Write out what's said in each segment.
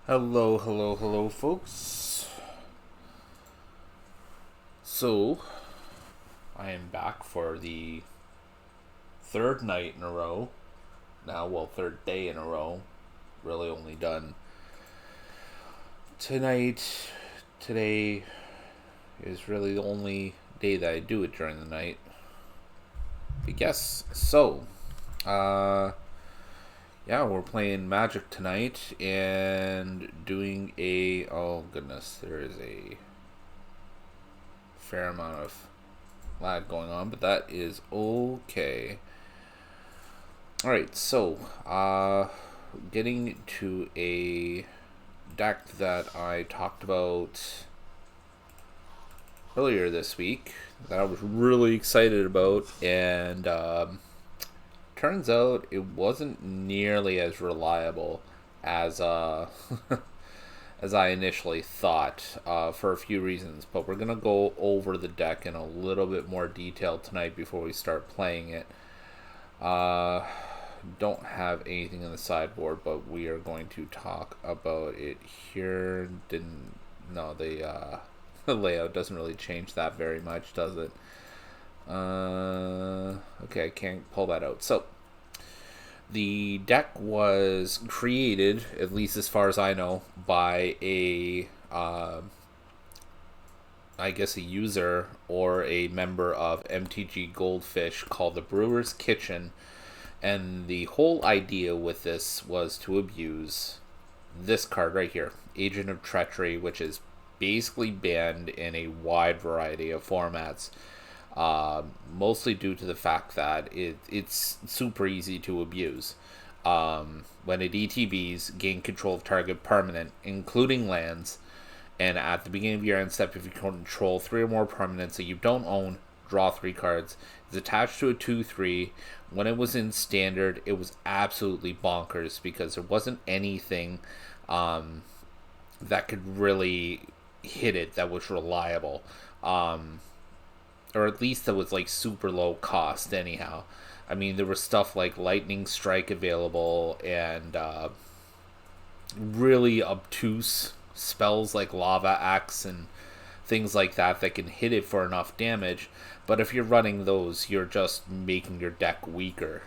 Hello, hello, hello, folks. So, I am back for the third night in a row. Third day in a row. Really only done tonight. Today is really the only day that I do it during the night. But yes, uh, yeah, we're playing Magic tonight and doing a. Oh, goodness, there is a fair amount of lag going on, but that is okay. Alright, getting to a deck that I talked about earlier this week that I was really excited about, and turns out it wasn't nearly as reliable as as I initially thought, for a few reasons. But we're gonna go over the deck in a little bit more detail tonight before we start playing it. Don't have anything in the sideboard, but we are going to talk about it here. Didn't no the the layout doesn't really change that very much, does it? Okay, I can't pull that out. So the deck was created, at least as far as I know, by a I guess a user or a member of MTGGoldfish called the Brewer's Kitchen. And the whole idea with this was to abuse this card right here, Agent of Treachery, which is basically banned in a wide variety of formats. Mostly due to the fact that it's super easy to abuse. When it ETBs, gain control of target permanent, including lands, and at the beginning of your end step, if you control 3 or more permanents that you don't own, draw 3 cards. It's attached to a 2/3. When it was in standard, it was absolutely bonkers because there wasn't anything that could really hit it that was reliable. Or at least that was like super low cost, anyhow. I mean, there was stuff like Lightning Strike available and really obtuse spells like Lava Axe and things like that that can hit it for enough damage. But if you're running those, you're just making your deck weaker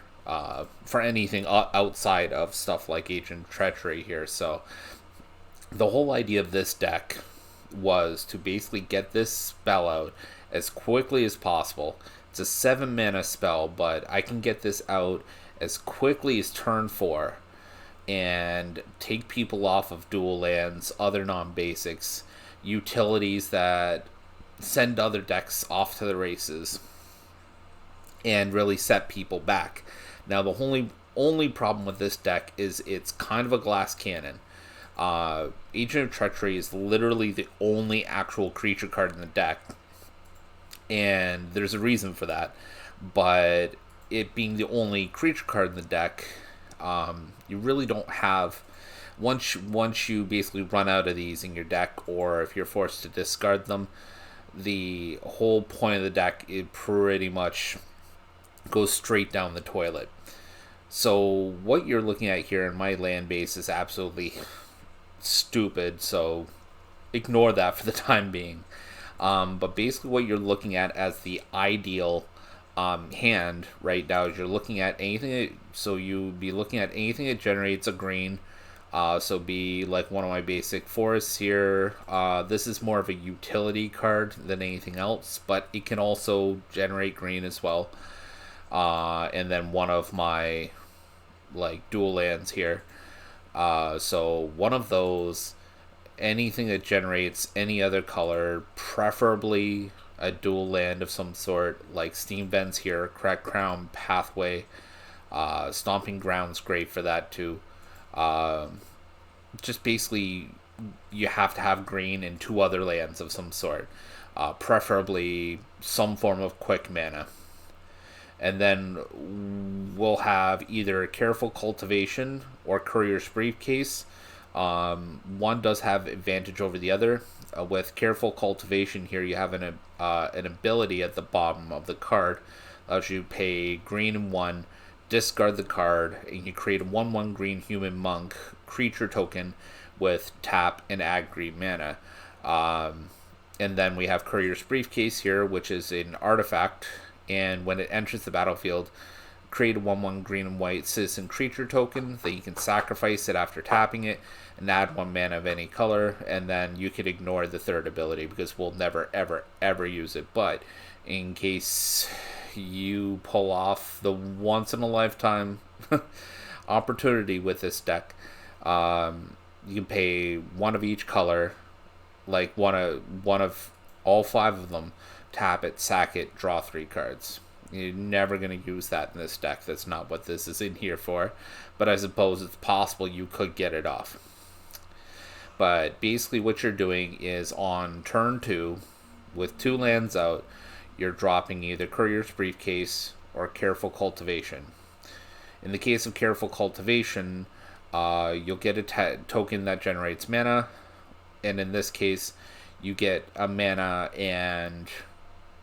for anything outside of stuff like Agent Treachery here. So the whole idea of this deck was to basically get this spell out as quickly as possible. It's a 7 mana spell, but I can get this out as quickly as turn 4 and take people off of dual lands, other non-basics, utilities that send other decks off to the races, and really set people back. Now, the only problem with this deck is it's kind of a glass cannon. Agent of Treachery is literally the only actual creature card in the deck, and there's a reason for that. But it being the only creature card in the deck, you really don't have once you basically run out of these in your deck, or if you're forced to discard them, the whole point of the deck it pretty much goes straight down the toilet. So what you're looking at here in my land base is absolutely stupid, so ignore that for the time being. But basically what you're looking at as the ideal hand right now is you're looking at anything. So you'd be looking at anything that generates a green. So be like one of my basic forests here. This is more of a utility card than anything else, but it can also generate green as well. And then one of my like dual lands here. So one of those, anything that generates any other color, preferably a dual land of some sort, like Steam Vents here, Cracked Crown, Pathway, Stomping Ground's great for that too. Just basically, you have to have green and 2 other lands of some sort, preferably some form of quick mana. And then we'll have either Careful Cultivation or Courier's Briefcase. One does have advantage over the other. With Careful Cultivation here, you have an ability at the bottom of the card. Allows you to pay green and 1, discard the card, and you create a 1/1 green human monk creature token with tap and add green mana. And then we have Courier's Briefcase here, which is an artifact, and when it enters the battlefield, create a 1/1 green and white citizen creature token that you can sacrifice it after tapping it and add 1 mana of any color, and then you could ignore the third ability because we'll never ever ever use it. But in case you pull off the once in a lifetime opportunity with this deck, you can pay 1 of each color, like one of all 5 of them, tap it, sack it, draw 3 cards. You're never going to use that in this deck. That's not what this is in here for. But I suppose it's possible you could get it off. But basically what you're doing is on turn 2, with 2 lands out, you're dropping either Courier's Briefcase or Careful Cultivation. In the case of Careful Cultivation, you'll get a token that generates mana. And in this case, you get a mana and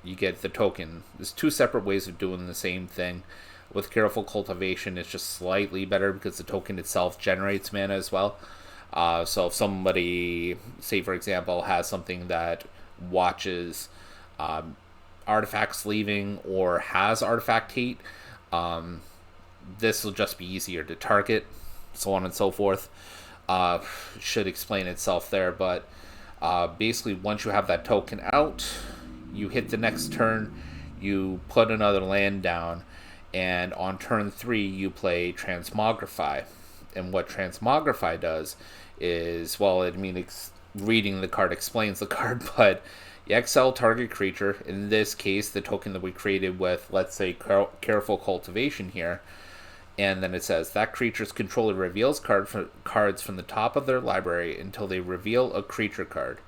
you get the token. There's 2 separate ways of doing the same thing. With Careful Cultivation, it's just slightly better because the token itself generates mana as well. So if somebody, say for example, has something that watches artifacts leaving or has artifact hate, this will just be easier to target, so on and so forth. Should explain itself there, but basically once you have that token out, you hit the next turn, you put another land down, and on turn 3 you play Transmogrify. And what Transmogrify does is, well, I mean, reading the card explains the card, but you exile target creature. In this case, the token that we created with, let's say, Careful Cultivation here, and then it says that creature's controller reveals cards from the top of their library until they reveal a creature card.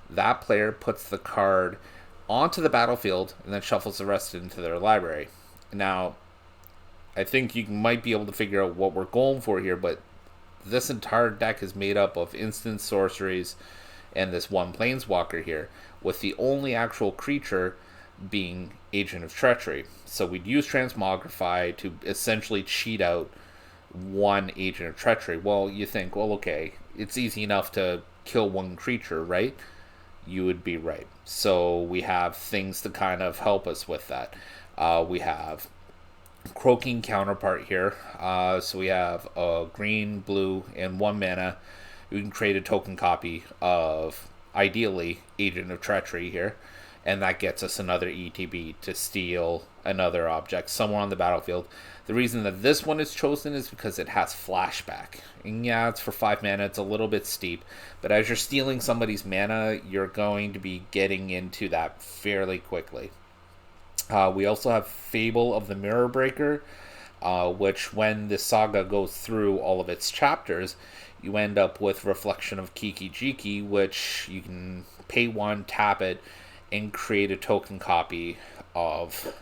That player puts the card onto the battlefield and then shuffles the rest into their library. Now, I think you might be able to figure out what we're going for here, but this entire deck is made up of instant sorceries and this 1 planeswalker here, with the only actual creature being Agent of Treachery. So we'd use Transmogrify to essentially cheat out 1 Agent of Treachery. Well, you think, well, okay, it's easy enough to kill 1 creature, right? You would be right. So we have things to kind of help us with that. We have Croaking Counterpart here. So we have a green, blue, and 1 mana. We can create a token copy of, ideally, Agent of Treachery here. And that gets us another ETB to steal another object somewhere on the battlefield. The reason that this one is chosen is because it has Flashback. And yeah, it's for 5 mana, it's a little bit steep. But as you're stealing somebody's mana, you're going to be getting into that fairly quickly. We also have Fable of the Mirror Breaker, which when the saga goes through all of its chapters, you end up with Reflection of Kiki Jiki, which you can pay 1, tap it, and create a token copy of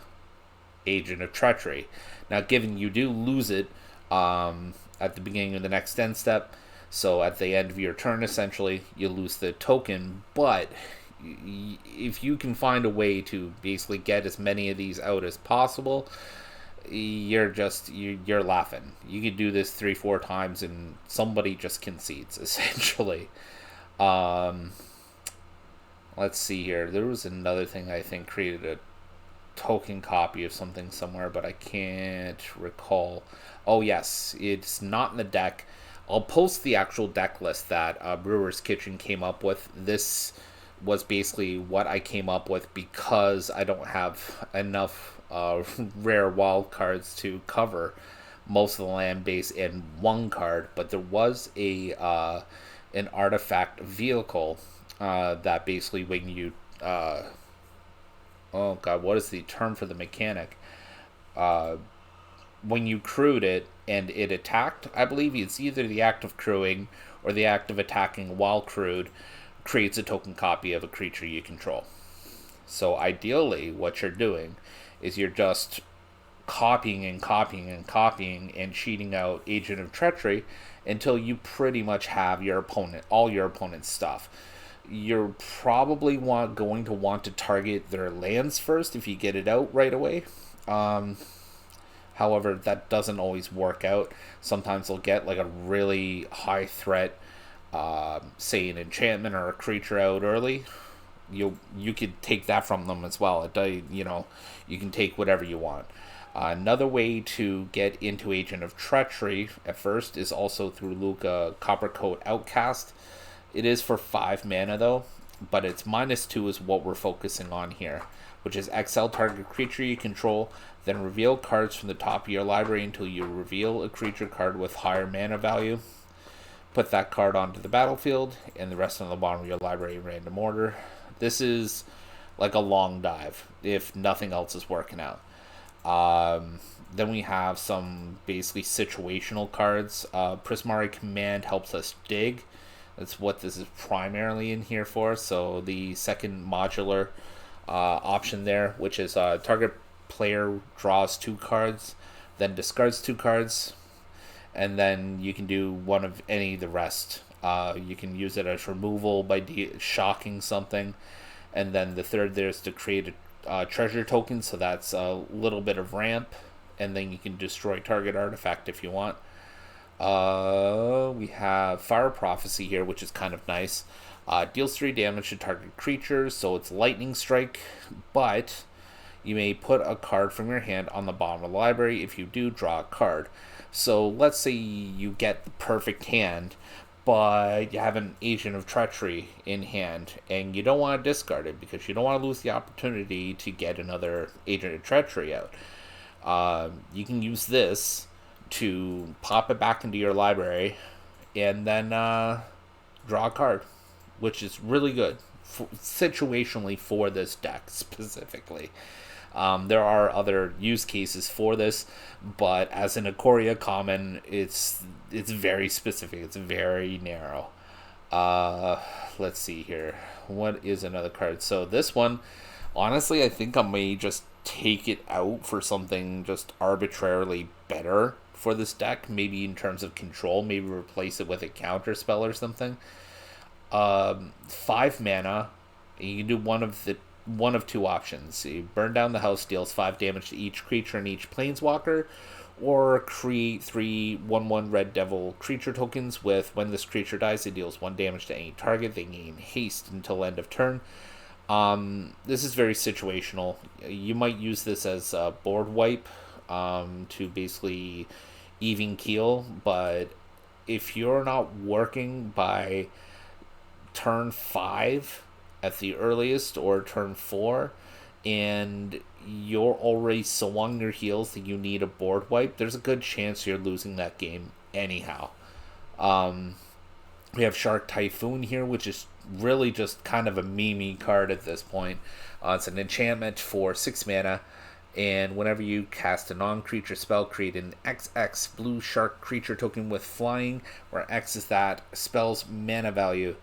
Agent of Treachery. Now, given you do lose it at the beginning of the next end step, so at the end of your turn, essentially, you lose the token, but if you can find a way to basically get as many of these out as possible, you're laughing. You could do this 3-4 times and somebody just concedes, essentially. Let's see here. There was another thing I think created a token copy of something somewhere, but I can't recall. Oh yes, it's not in the deck. I'll post the actual deck list that Brewer's Kitchen came up with. This was basically what I came up with because I don't have enough rare wild cards to cover most of the land base in 1 card, but there was an artifact vehicle that basically when you oh god, what is the term for the mechanic? When you crewed it and it attacked, I believe it's either the act of crewing or the act of attacking while crewed creates a token copy of a creature you control. So ideally what you're doing is you're just copying and copying and copying and cheating out Agent of Treachery until you pretty much have all your opponent's stuff. You're probably going to want to target their lands first if you get it out right away. However, that doesn't always work out. Sometimes they'll get like a really high threat say an enchantment or a creature out early, you could take that from them as well. You can take whatever you want. Another way to get into Agent of Treachery at first is also through Luca Coppercoat Outcast. It is for 5 mana though, but it's -2 is what we're focusing on here, which is exile target creature you control, then reveal cards from the top of your library until you reveal a creature card with higher mana value. Put that card onto the battlefield, and the rest on the bottom of your library in random order. This is like a long dive if nothing else is working out. Then we have some basically situational cards. Prismari Command helps us dig. That's what this is primarily in here for. So the second modular option there, which is target player draws 2 cards, then discards 2 cards, and then you can do one of any of the rest. You can use it as removal by shocking something, and then the third there is to create a treasure token, so that's a little bit of ramp, and then you can destroy target artifact if you want. We have Fire Prophecy here, which is kind of nice. Deals 3 damage to target creatures, so it's lightning strike, but you may put a card from your hand on the bottom of the library. If you do, draw a card. So let's say you get the perfect hand, but you have an Agent of Treachery in hand, and you don't want to discard it because you don't want to lose the opportunity to get another Agent of Treachery out. You can use this to pop it back into your library and then draw a card, which is really good situationally for this deck specifically. There are other use cases for this, but as an Ikoria common, it's very specific. It's very narrow. Let's see here. What is another card? So this one, honestly, I think I may just take it out for something just arbitrarily better for this deck. Maybe in terms of control, maybe replace it with a counter spell or something. 5 mana. You can do one of 2 options. You burn down the house, deals 5 damage to each creature and each planeswalker, or create 3 1/1 red devil creature tokens with when this creature dies, it deals 1 damage to any target. They gain haste until end of turn. This is very situational. You might use this as a board wipe to basically even keel, but if you're not working by turn 5 at the earliest or turn 4 and you're already so on your heels that you need a board wipe, there's a good chance you're losing that game anyhow. We have Shark Typhoon here, which is really just kind of a meme card at this point. It's an enchantment for 6 mana, and whenever you cast a non-creature spell, create an XX blue shark creature token with flying, where X is that spell's mana value.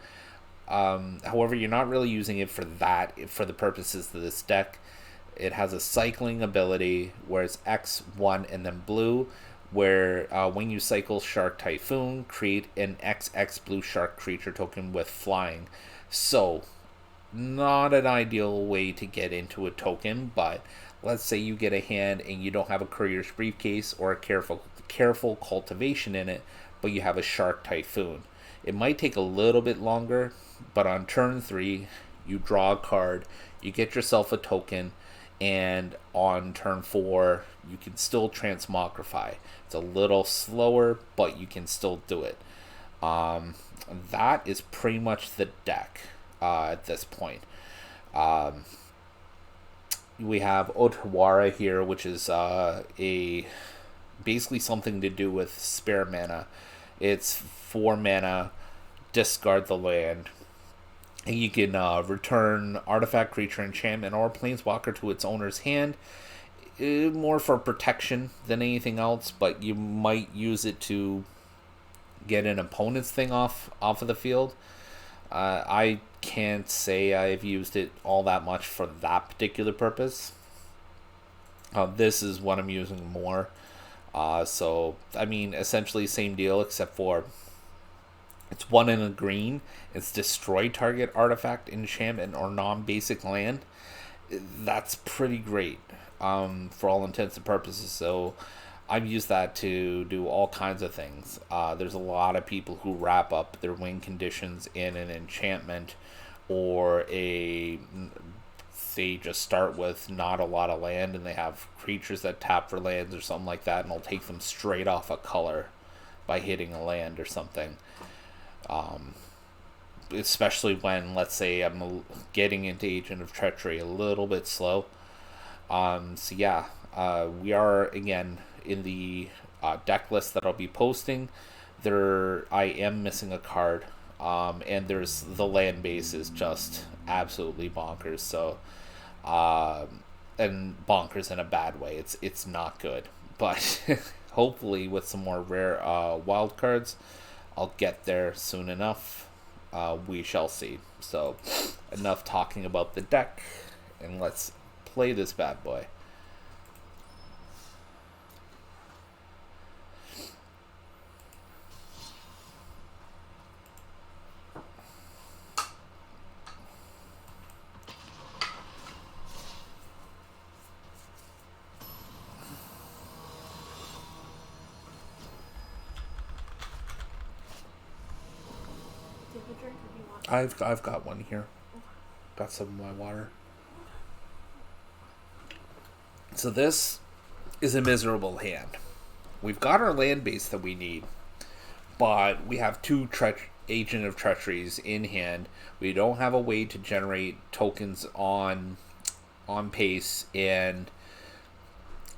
However, you're not really using it for the purposes of this deck. It has a cycling ability where it's X1 and then blue, where when you cycle Shark Typhoon, create an XX blue shark creature token with flying. So, not an ideal way to get into a token, but let's say you get a hand and you don't have a Courier's Briefcase or a careful cultivation in it, but you have a Shark Typhoon. It might take a little bit longer, but on turn 3, you draw a card, you get yourself a token, and on turn 4, you can still transmogrify. It's a little slower, but you can still do it. That is pretty much the deck at this point. We have Otawara here, which is basically something to do with spare mana. It's 4 mana, discard the land, and you can return artifact, creature, enchantment, or planeswalker to its owner's hand. More for protection than anything else, but you might use it to get an opponent's thing off of the field. I can't say I've used it all that much for that particular purpose. This is what I'm using more. So, I mean, essentially same deal, except for it's 1 in a green. It's destroy target artifact, enchantment, or non-basic land. That's pretty great for all intents and purposes. So, I've used that to do all kinds of things. There's a lot of people who wrap up their win conditions in an enchantment or a. They just start with not a lot of land and they have creatures that tap for lands or something like that, and I'll take them straight off a color by hitting a land or something. Especially when, let's say, I'm getting into Agent of Treachery a little bit slow. So yeah, we are again in the deck list that I'll be posting. I am missing a card, and there's the land base is just absolutely bonkers. So, and bonkers in a bad way. It's not good, but hopefully with some more rare wild cards, I'll get there soon enough. We shall see. So, enough talking about the deck, and let's play this bad boy. I've got one here. Got some of my water. So this is a miserable hand. We've got our land base that we need, but we have two Agent of Treacheries in hand. We don't have a way to generate tokens on pace, and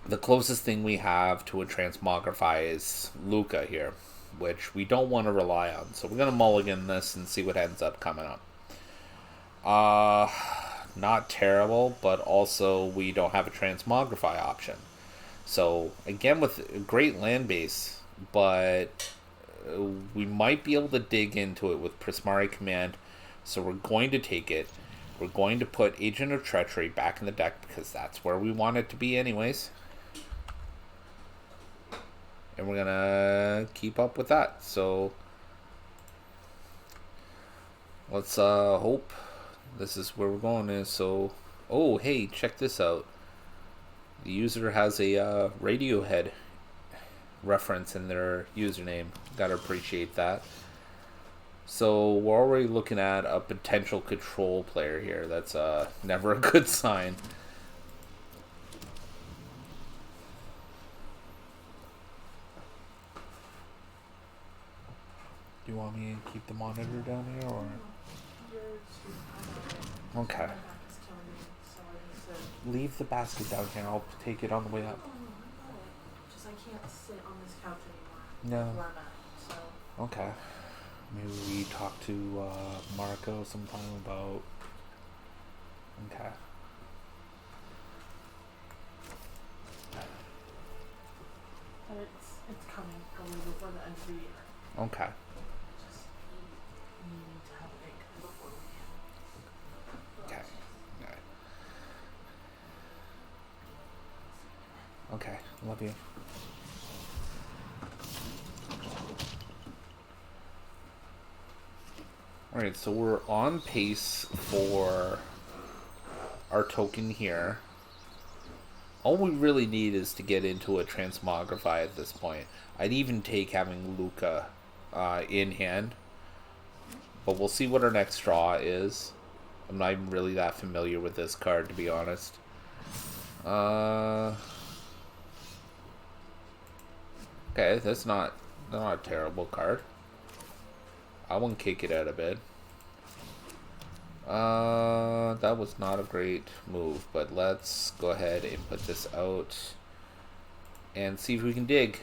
the closest thing we have to a Transmogrify is Luca here, which we don't want to rely on. So we're going to mulligan this and see what ends up coming up. Not terrible, but also we don't have a Transmogrify option. So again, with a great land base, but we might be able to dig into it with Prismari Command. So we're going to take it. We're going to put Agent of Treachery back in the deck because that's where we want it to be anyways. And we're going to keep up with that. So let's hope this is where we're going is. So, oh, hey, check this out. The user has a Radiohead reference in their username. Gotta appreciate that. So we're already looking at a potential control player here. That's never a good sign. Do you want me to keep the monitor down here or? Okay. Leave the basket down here. I'll take it on the way up. Just I can't sit on this couch anymore. No. Where I'm at, so. Okay. Maybe we talk to Marco sometime about. Okay. But it's coming probably before the end of the year. Okay. Just need to have it before we can. Okay. Okay. Love you. Alright, so we're on pace for our token here. All we really need is to get into a Transmogrify at this point. I'd even take having Luca in hand. But we'll see what our next draw is. I'm not even really that familiar with this card, to be honest. Okay, that's not a terrible card. I won't kick it out of bed. That was not a great move, but let's go ahead and put this out and see if we can dig.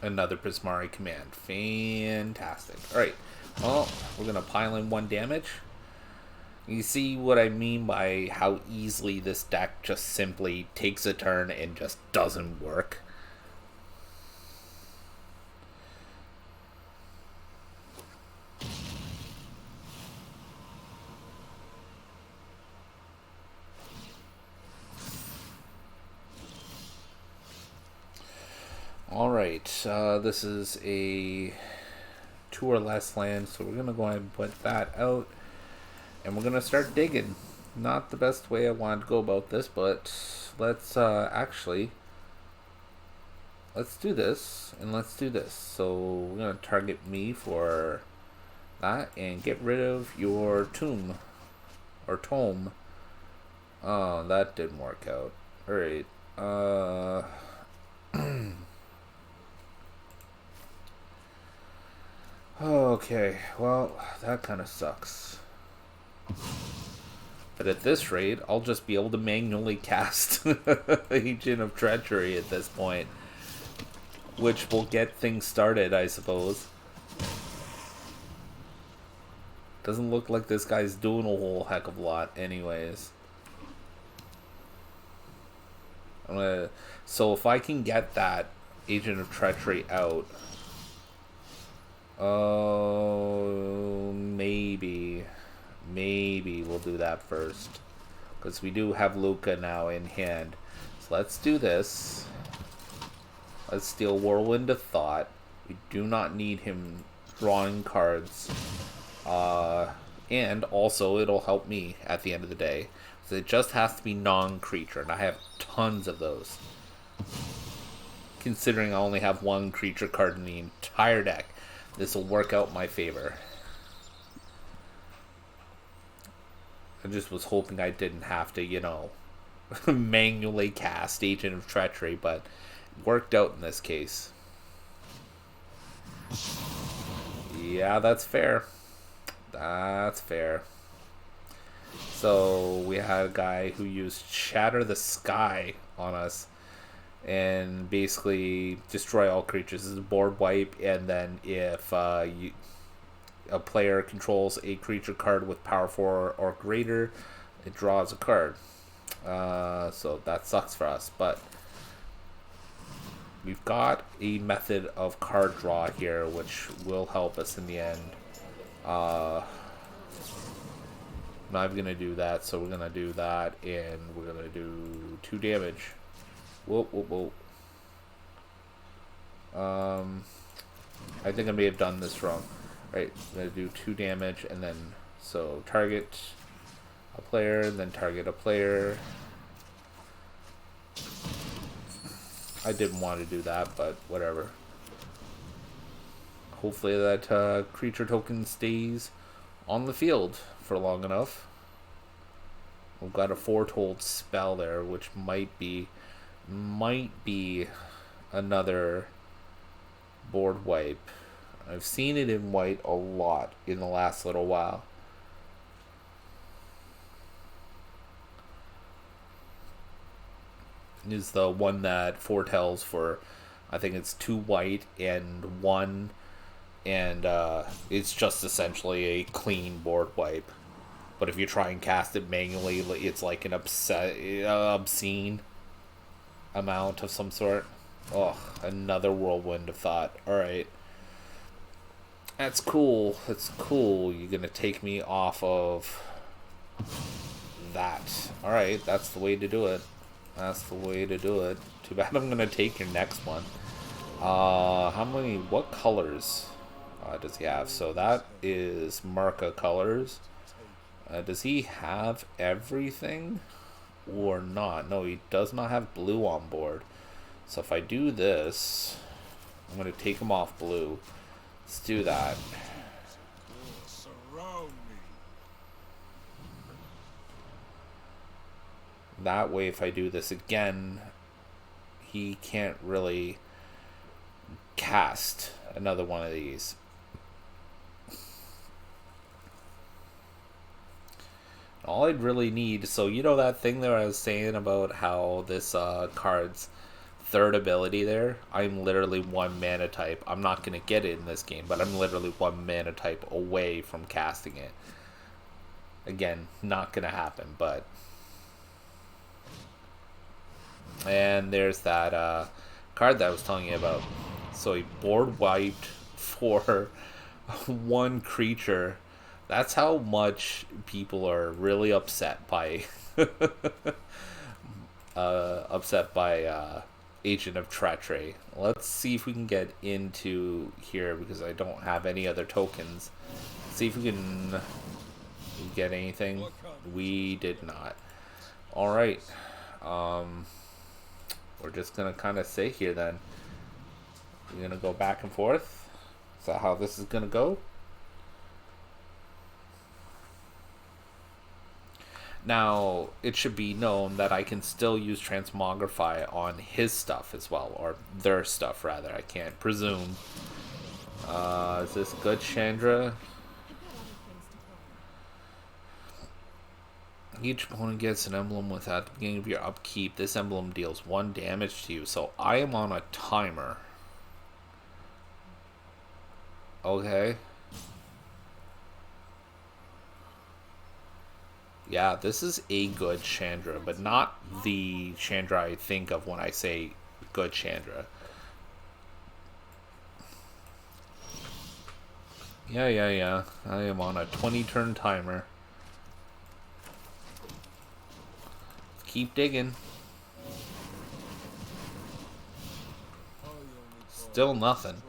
Another Prismari Command. Fantastic. Alright, well, we're going to pile in 1 damage. You see what I mean by how easily this deck just simply takes a turn and just doesn't work? Alright, this is a 2 or less land, so we're going to go ahead and put that out. And we're going to start digging. Not the best way I wanted to go about this, but let's actually let's do this and let's do this. So we're gonna target me for that and get rid of your tomb or tome. Oh, that didn't work out. All right. Okay. Well, that kind of sucks. But at this rate, I'll just be able to manually cast Agent of Treachery at this point, which will get things started, I suppose. Doesn't look like this guy's doing a whole heck of a lot anyways. So if I can get that Agent of Treachery out... Oh, maybe we'll do that first. Because we do have Luca now in hand. So let's do this. Let's steal Whirlwind of Thought. We do not need him drawing cards. And also it'll help me at the end of the day. So it just has to be non-creature, and I have tons of those. Considering I only have one creature card in the entire deck, this will work out in my favor. I just was hoping I didn't have to, you know, manually cast Agent of Treachery, but it worked out in this case. Yeah, that's fair. That's fair. So we had a guy who used Shatter the Sky on us and basically destroy all creatures. This is a board wipe, and then if a player controls a creature card with power 4 or greater, it draws a card. So that sucks for us, but we've got a method of card draw here which will help us in the end. Not even gonna do that, so we're gonna do that, and we're gonna do 2 damage. Whoa, whoa, whoa. I think I may have done this wrong. Right, I'm gonna do 2 damage, and then so target a player, then target a player. I didn't want to do that, but whatever. Hopefully that creature token stays on the field for long enough. We've got a Foretold spell there, which might be another board wipe. I've seen it in white a lot in the last little while. Is the one that foretells for, I think it's 2 white and 1, and it's just essentially a clean board wipe. But if you try and cast it manually, it's like an obscene amount of some sort. Oh, another Whirlwind of Thought. Alright. That's cool. That's cool. You're gonna take me off of that. Alright, that's the way to do it. That's the way to do it. Too bad I'm gonna take your next one. What colors does he have? So that is Marca colors. Does he have everything or not? No, he does not have blue on board. So if I do this, I'm gonna take him off blue. Let's do that. That way, if I do this again, he can't really cast another one of these. All I'd really need, so you know that thing that I was saying about how this card's third ability there, I'm literally 1 mana type. I'm not going to get it in this game, but I'm literally 1 mana type away from casting it. Again, not going to happen, but... And there's that card that I was telling you about. So he board wiped for 1 creature. That's how much people are really upset by Agent of Treachery. Let's see if we can get into here because I don't have any other tokens. See if we can We get anything? We did not. Alright. We're just gonna kind of sit here then. We're gonna go back and forth. Is that how this is gonna go? Now, it should be known that I can still use Transmogrify on his stuff as well, or their stuff rather. I can't presume. Is this good, Chandra? Each opponent gets an emblem with at the beginning of your upkeep. This emblem deals 1 damage to you, so I am on a timer. Okay. Yeah, this is a good Chandra, but not the Chandra I think of when I say good Chandra. Yeah. I am on a 20-turn timer. Keep digging. Still nothing.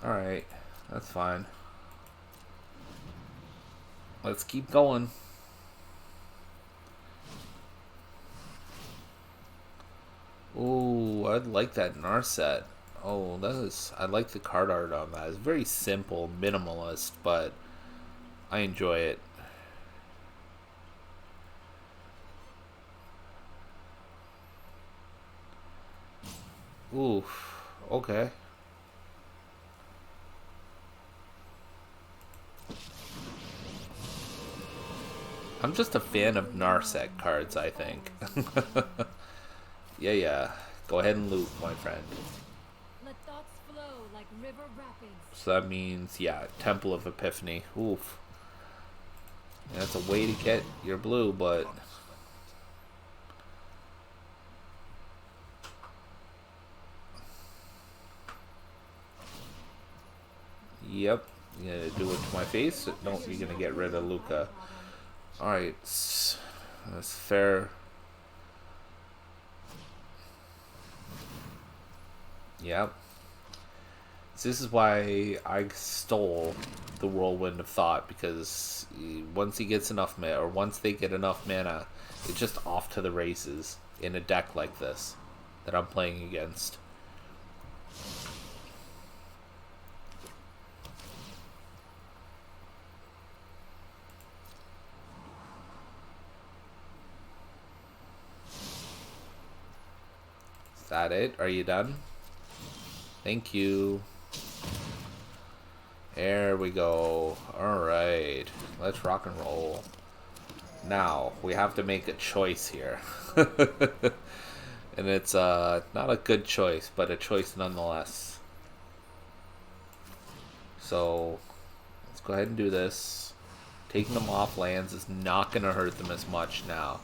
Alright, that's fine. Let's keep going. Ooh, I'd like that Narset. Oh, I like the card art on that. It's very simple, minimalist, but I enjoy it. Oof, okay. I'm just a fan of Narset cards, I think. Yeah. Go ahead and loot, my friend. Let thoughts flow like river rapids. So that means, yeah, Temple of Epiphany. Oof. That's a way to get your blue, but... Yep. You gonna do it to my face? No, you're gonna get rid of Luca. Alright. That's fair. Yep. So this is why I stole the Whirlwind of Thought, because once he gets enough mana, or once they get enough mana, it's just off to the races in a deck like this that I'm playing against. Is that it? Are you done? Thank you. There we go. Alright. Let's rock and roll. Now, we have to make a choice here. And it's not a good choice, but a choice nonetheless. So, let's go ahead and do this. Taking them off lands is not going to hurt them as much now.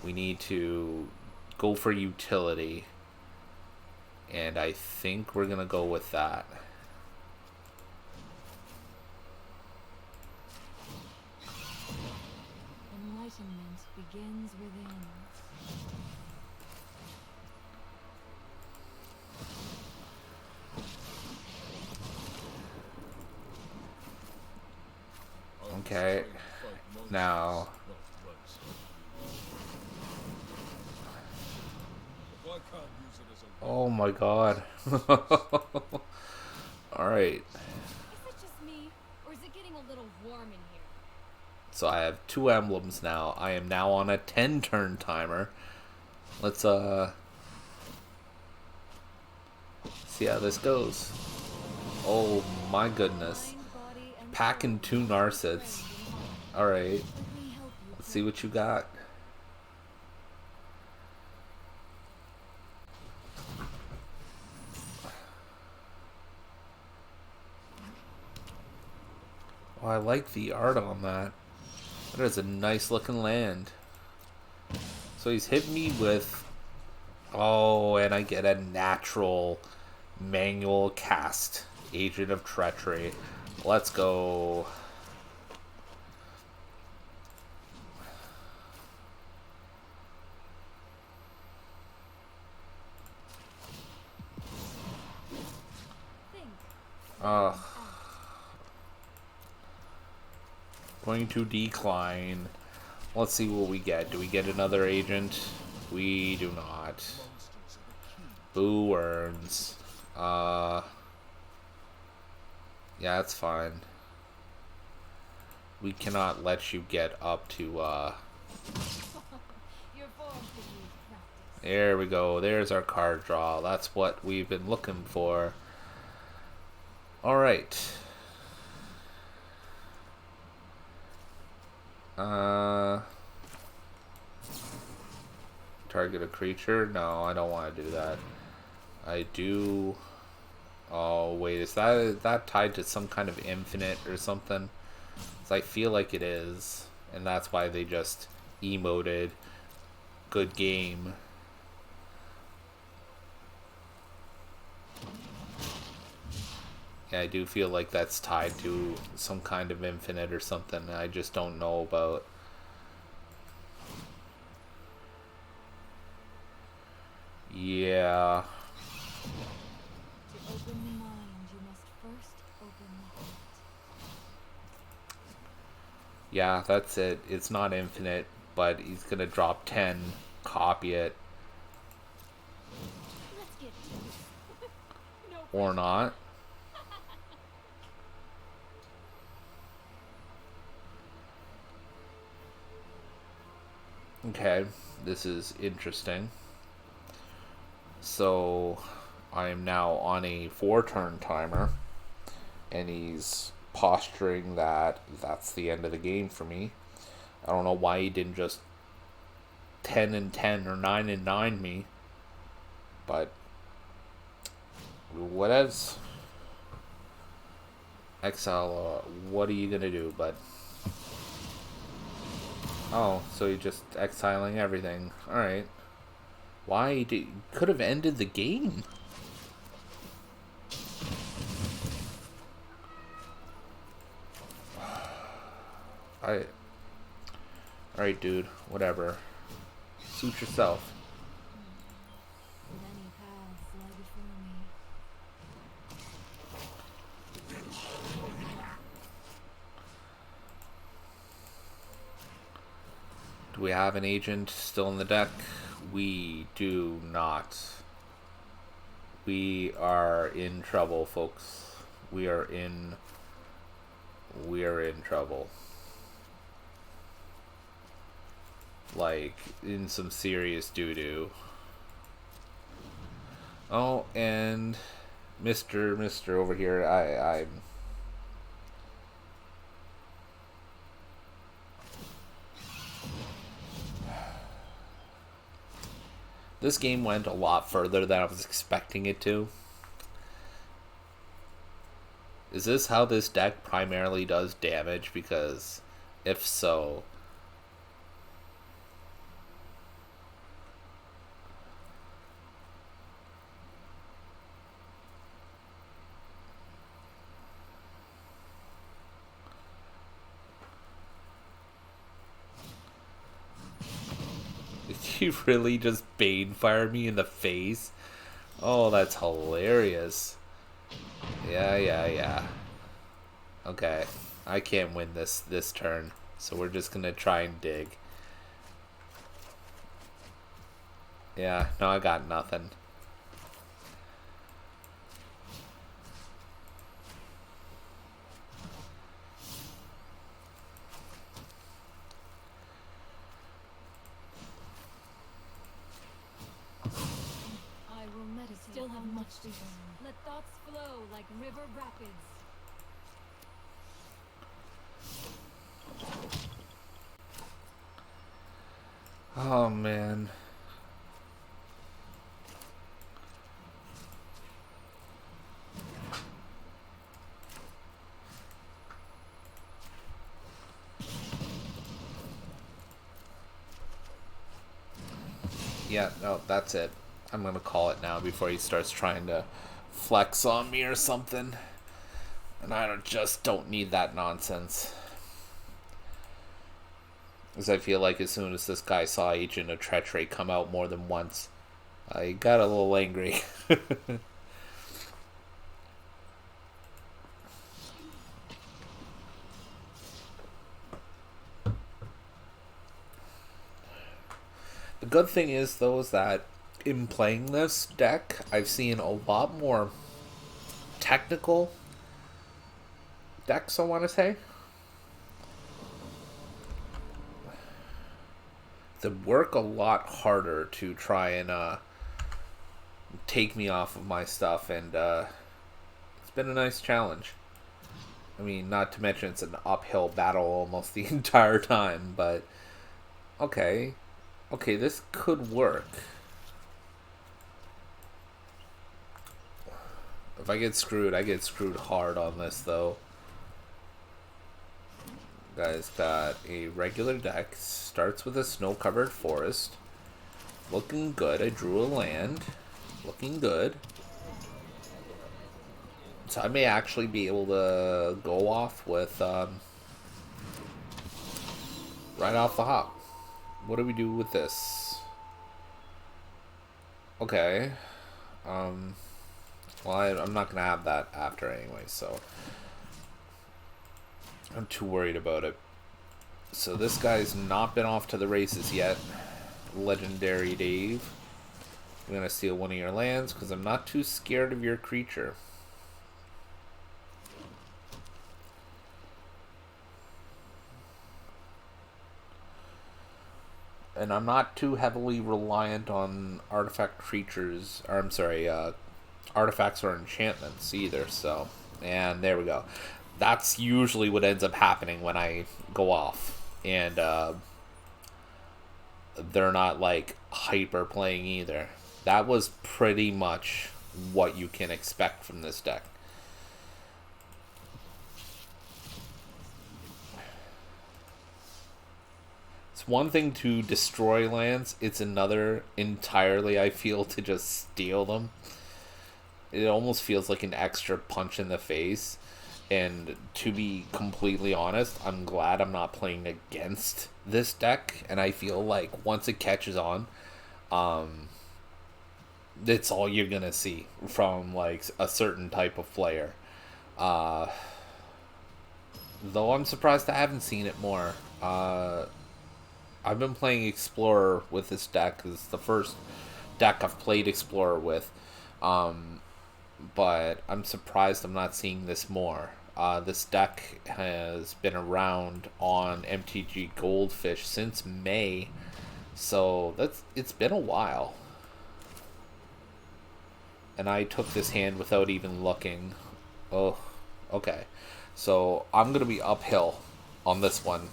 We need to go for utility. And I think we're going to go with that. Enlightenment begins within. Okay. Now... Oh my god. Alright. Is it just me, or is it getting a little warm in here? So I have 2 emblems now. I am now on a 10-turn timer. Let's see how this goes. Oh my goodness. Packing 2 Narsets. Alright. Let's see what you got. Oh, I like the art on that. That is a nice looking land. So he's hit me with... Oh, and I get a natural manual cast. Agent of Treachery. Let's go. Going to decline. Let's see what we get. Do we get another agent? We do not. Boo earns. Yeah, that's fine. We cannot let you get up to, There we go. There's our card draw. That's what we've been looking for. Alright. Target a creature? No, I don't want to do that. I do... Oh, wait. Is that tied to some kind of infinite or something? 'Cause I feel like it is. And that's why they just emoted good game. Yeah, I do feel like that's tied to some kind of infinite or something I just don't know about. Yeah. To open the mind, you must first open the heart. Yeah, that's it. It's not infinite, but he's gonna drop 10, copy it. Let's get to this. No Or not. Okay, this is interesting. So, I am now on a 4-turn timer, and he's posturing that that's the end of the game for me. I don't know why he didn't just 10 and 10 or 9 and 9 me, but whatevs. Exile, what are you gonna do, bud? Oh, so you're just exiling everything. Alright. Why did... Could have ended the game. Alright, dude. Whatever. Suit yourself. many paths lie before me. Do we have an agent still in the deck? We do not. We are in trouble, folks. We are in trouble. Like, in some serious doo-doo. Oh, and Mr. over here, I'm... This game went a lot further than I was expecting it to. Is this how this deck primarily does damage? Because if so... Did you really just Banefire me in the face? Oh, that's hilarious. Yeah. Okay. I can't win this turn. So we're just gonna try and dig. Yeah, no, I got nothing. I will meditate. Still have much to learn. Let thoughts flow like river rapids. Oh, man. Yeah, no, that's it. I'm gonna call it now before he starts trying to flex on me or something. And just don't need that nonsense. Because I feel like as soon as this guy saw Agent of Treachery come out more than once, I got a little angry. The good thing is, though, is that in playing this deck, I've seen a lot more technical decks, I want to say, that work a lot harder to try and take me off of my stuff, and it's been a nice challenge. I mean, not to mention it's an uphill battle almost the entire time, but okay, this could work. If I get screwed, I get screwed hard on this, though. Guys, got a regular deck. Starts with a snow-covered forest. Looking good. I drew a land. Looking good. So I may actually be able to go off with right off the hop. What do we do with this? Okay. Well, I'm not gonna have that after anyway, so I'm too worried about it. So this guy's not been off to the races yet. Legendary Dave. I'm gonna steal one of your lands because I'm not too scared of your creature. And I'm not too heavily reliant on artifact creatures, or I'm sorry, artifacts or enchantments either, so, and there we go. That's usually what ends up happening when I go off, and they're not like hyper playing either. That was pretty much what you can expect from this deck. It's one thing to destroy lands, it's another entirely, I feel, to just steal them. It almost feels like an extra punch in the face. And to be completely honest, I'm glad I'm not playing against this deck. And I feel like once it catches on, it's all you're gonna see from like a certain type of player. Though I'm surprised I haven't seen it more. I've been playing Explorer with this deck. It's the first deck I've played Explorer with. But I'm surprised I'm not seeing this more. This deck has been around on MTGGoldfish since May, so it's been a while. And I took this hand without even looking. Oh, okay. So I'm gonna be uphill on this one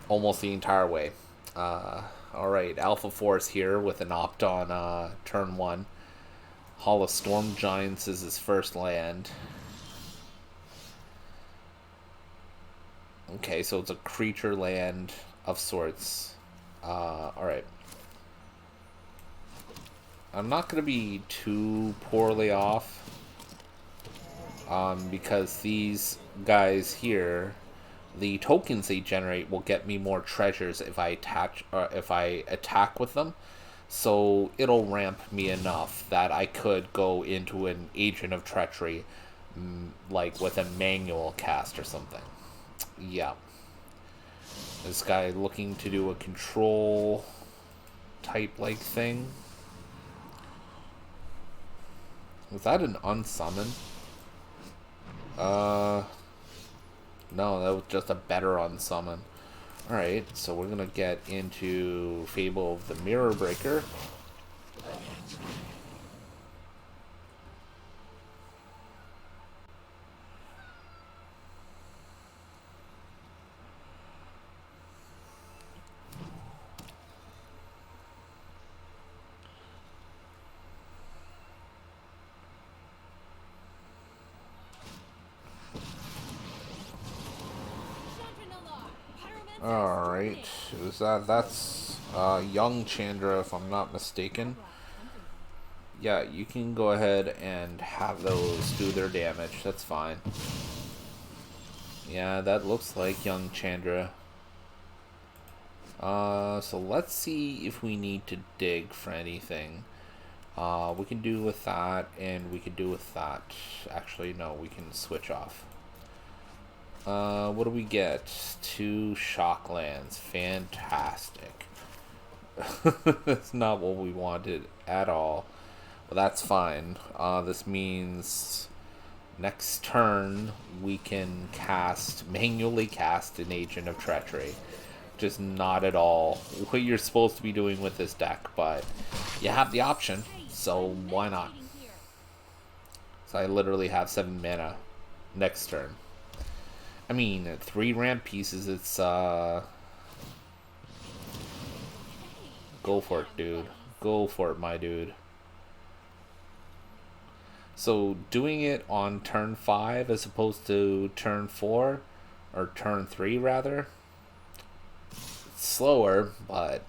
almost the entire way. Alright, Alpha Force here with an opt on turn 1. Hall of Storm Giants is his first land. Okay, so it's a creature land of sorts. Alright. I'm not going to be too poorly off. Because these guys here, the tokens they generate will get me more treasures if I attack with them. So it'll ramp me enough that I could go into an Agent of Treachery, like with a manual cast or something. Yeah. This guy looking to do a control type like thing. Was that an unsummon? No, that was just a better unsummon. Alright, so we're gonna get into Fable of the Mirror Breaker. Alright, that's young Chandra, if I'm not mistaken. Yeah, you can go ahead and have those do their damage, that's fine. Yeah, that looks like young Chandra. So let's see if we need to dig for anything. We can do with that, and we can do with that. Actually, no, we can switch off. What do we get? 2 shock lands. Fantastic. That's not what we wanted at all. But that's fine. This means next turn we can manually cast an Agent of Treachery. Just not at all what you're supposed to be doing with this deck, but you have the option, so why not? So I literally have 7 mana next turn. I mean, at 3 ramp pieces, it's go for it, dude. Go for it, my dude. So doing it on turn 5 as opposed to turn 4, or turn 3 rather, it's slower, but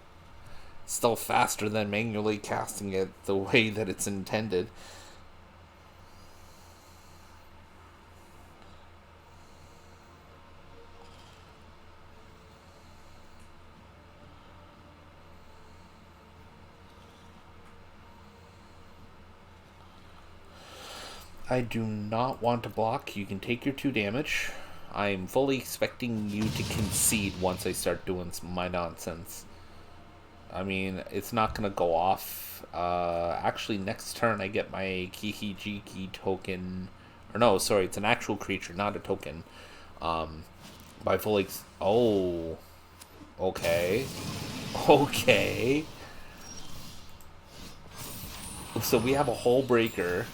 still faster than manually casting it the way that it's intended. I do not want to block. You can take your 2 damage. I'm fully expecting you to concede once I start doing my nonsense. I mean, it's not going to go off. Actually, next turn I get my Kihijiki token. Or no, sorry, it's an actual creature, not a token. By fully... Oh. Okay. Okay. So we have a Hull Breaker.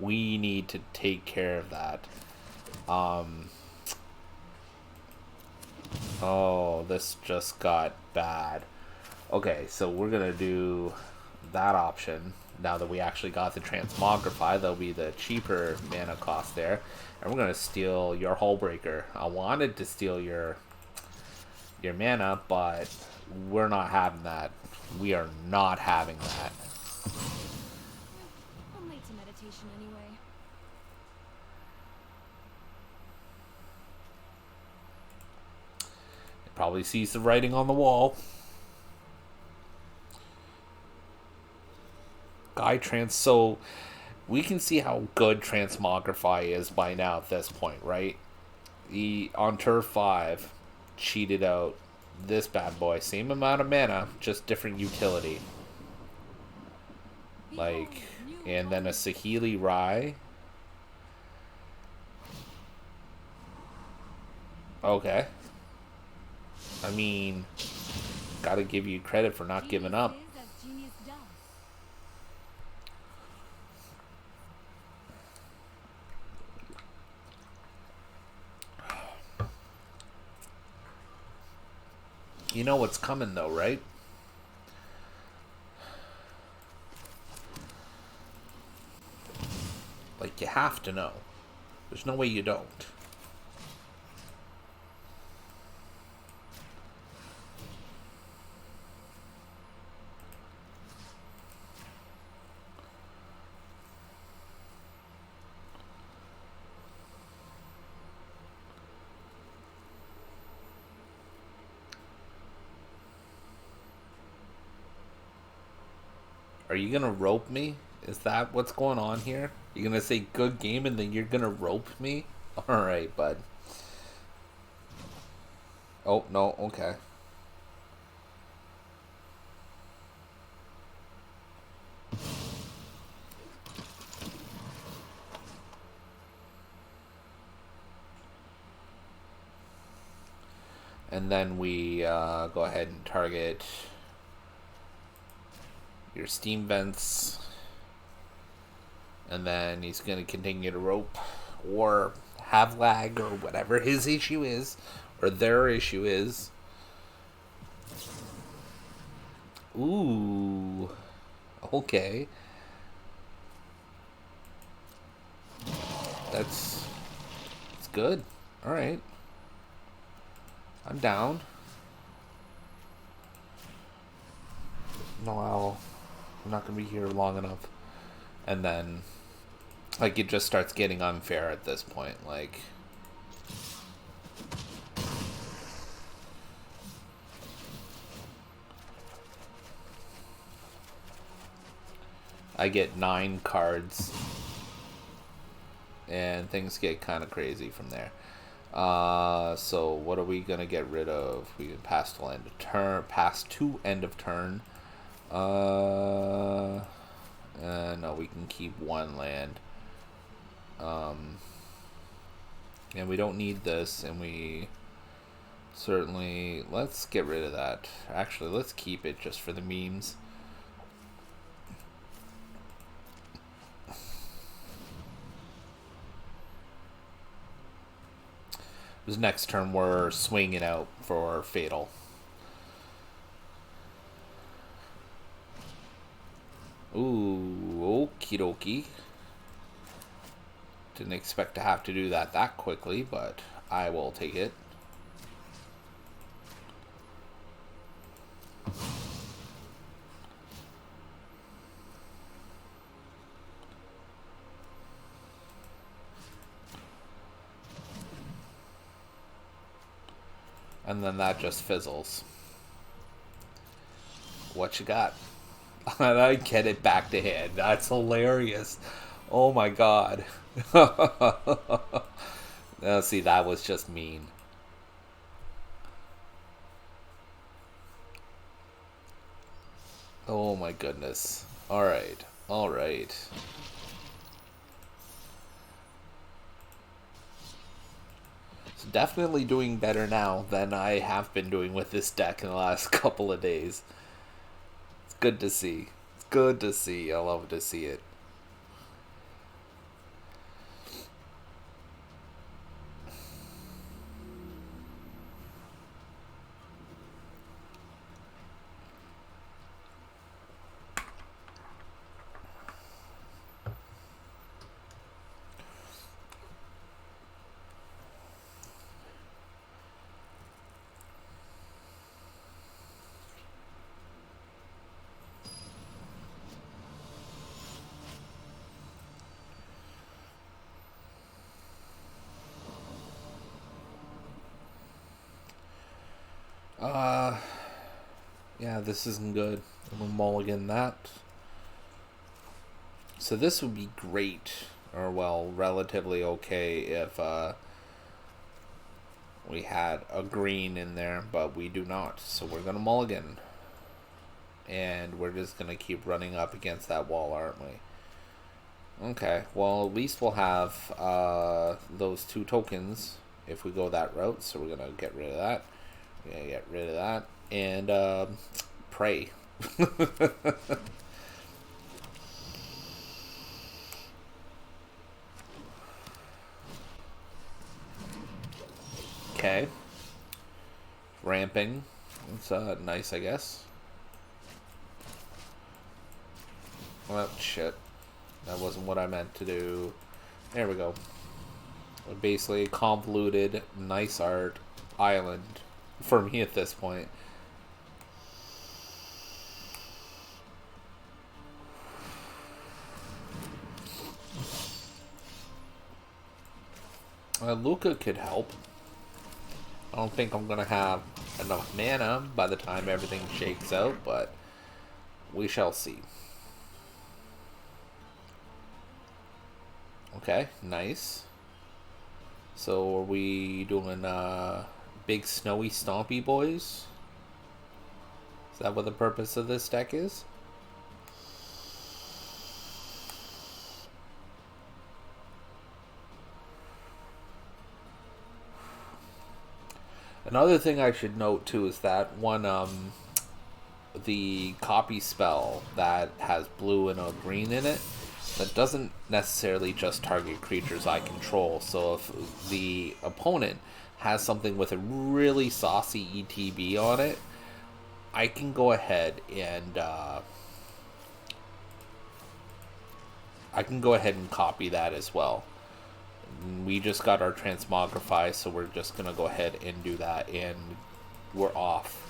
We need to take care of that. Oh, this just got bad. Okay, so we're gonna do that option. Now that we actually got the Transmogrify, that'll be the cheaper mana cost there. And we're gonna steal your Hull Breaker. I wanted to steal your mana, but we're not having that. We are not having that. I'm late to meditation anyway. It probably sees the writing on the wall. So we can see how good Transmogrify is by now at this point, right? On turn 5 cheated out this bad boy. Same amount of mana, just different utility. Like, and then a Saheeli Rai. Okay. I mean, gotta give you credit for not giving up. You know what's coming though, right? Like, you have to know. There's no way you don't. Are you gonna rope me? Is that what's going on here? You're gonna say good game and then you're gonna rope me? Alright, bud. Oh, no, okay. And then we go ahead and target your steam vents, and then he's going to continue to rope or have lag or whatever his issue is, or their issue is. Ooh, okay, that's good. All right, I'm down. No, I'm not gonna be here long enough. And then, like, it just starts getting unfair at this point. Like, I get 9 cards, and things get kind of crazy from there. So what are we gonna get rid of? We can pass to end of turn. Pass to end of turn. No, we can keep one land. And we don't need this, and we certainly... Let's get rid of that. Actually, let's keep it just for the memes. This next turn, we're swinging out for Fatal. Ooh, okie dokie. Didn't expect to have to do that quickly, but I will take it. And then that just fizzles. What you got? And I get it back to hand. That's hilarious. Oh my god. Now, see, that was just mean. Oh my goodness. Alright. Alright. So definitely doing better now than I have been doing with this deck in the last couple of days. It's good to see. It's good to see. I love to see it. Yeah, this isn't good. I'm gonna mulligan that. So this would be great, or well, relatively okay if we had a green in there, but we do not. So we're gonna mulligan. And we're just gonna keep running up against that wall, aren't we? Okay, well, at least we'll have those 2 tokens if we go that route. So we're gonna get rid of that. We're gonna get rid of that. And pray. Okay. Ramping. It's nice, I guess. Well, shit. That wasn't what I meant to do. There we go. Basically, convoluted, nice art island for me at this point. Luca could help. I don't think I'm going to have enough mana by the time everything shakes out, but we shall see. Okay, nice. So are we doing big snowy stompy boys? Is that what the purpose of this deck is? Another thing I should note too is that the copy spell that has blue and a green in it, that doesn't necessarily just target creatures I control. So if the opponent has something with a really saucy ETB on it, I can go ahead and copy that as well. We just got our transmogrify, so we're just gonna go ahead and do that, and we're off.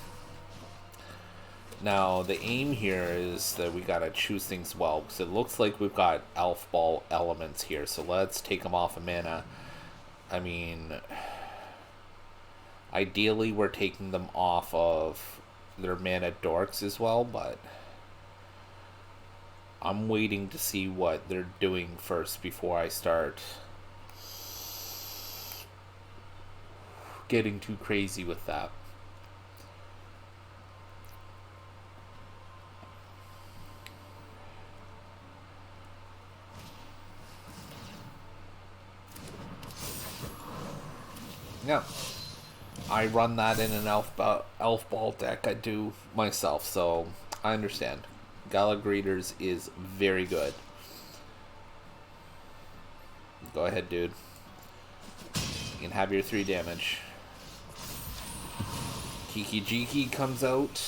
Now the aim here is that we gotta choose things well, because it looks like we've got elf ball elements here, so let's take them off of mana. I mean, ideally we're taking them off of their mana dorks as well, but I'm waiting to see what they're doing first before I start getting too crazy with that. Yeah, I run that in an elf ball deck. I do myself, so I understand. Gala Greeters is very good. Go ahead, dude. You can have your 3 damage. Kiki Jiki comes out.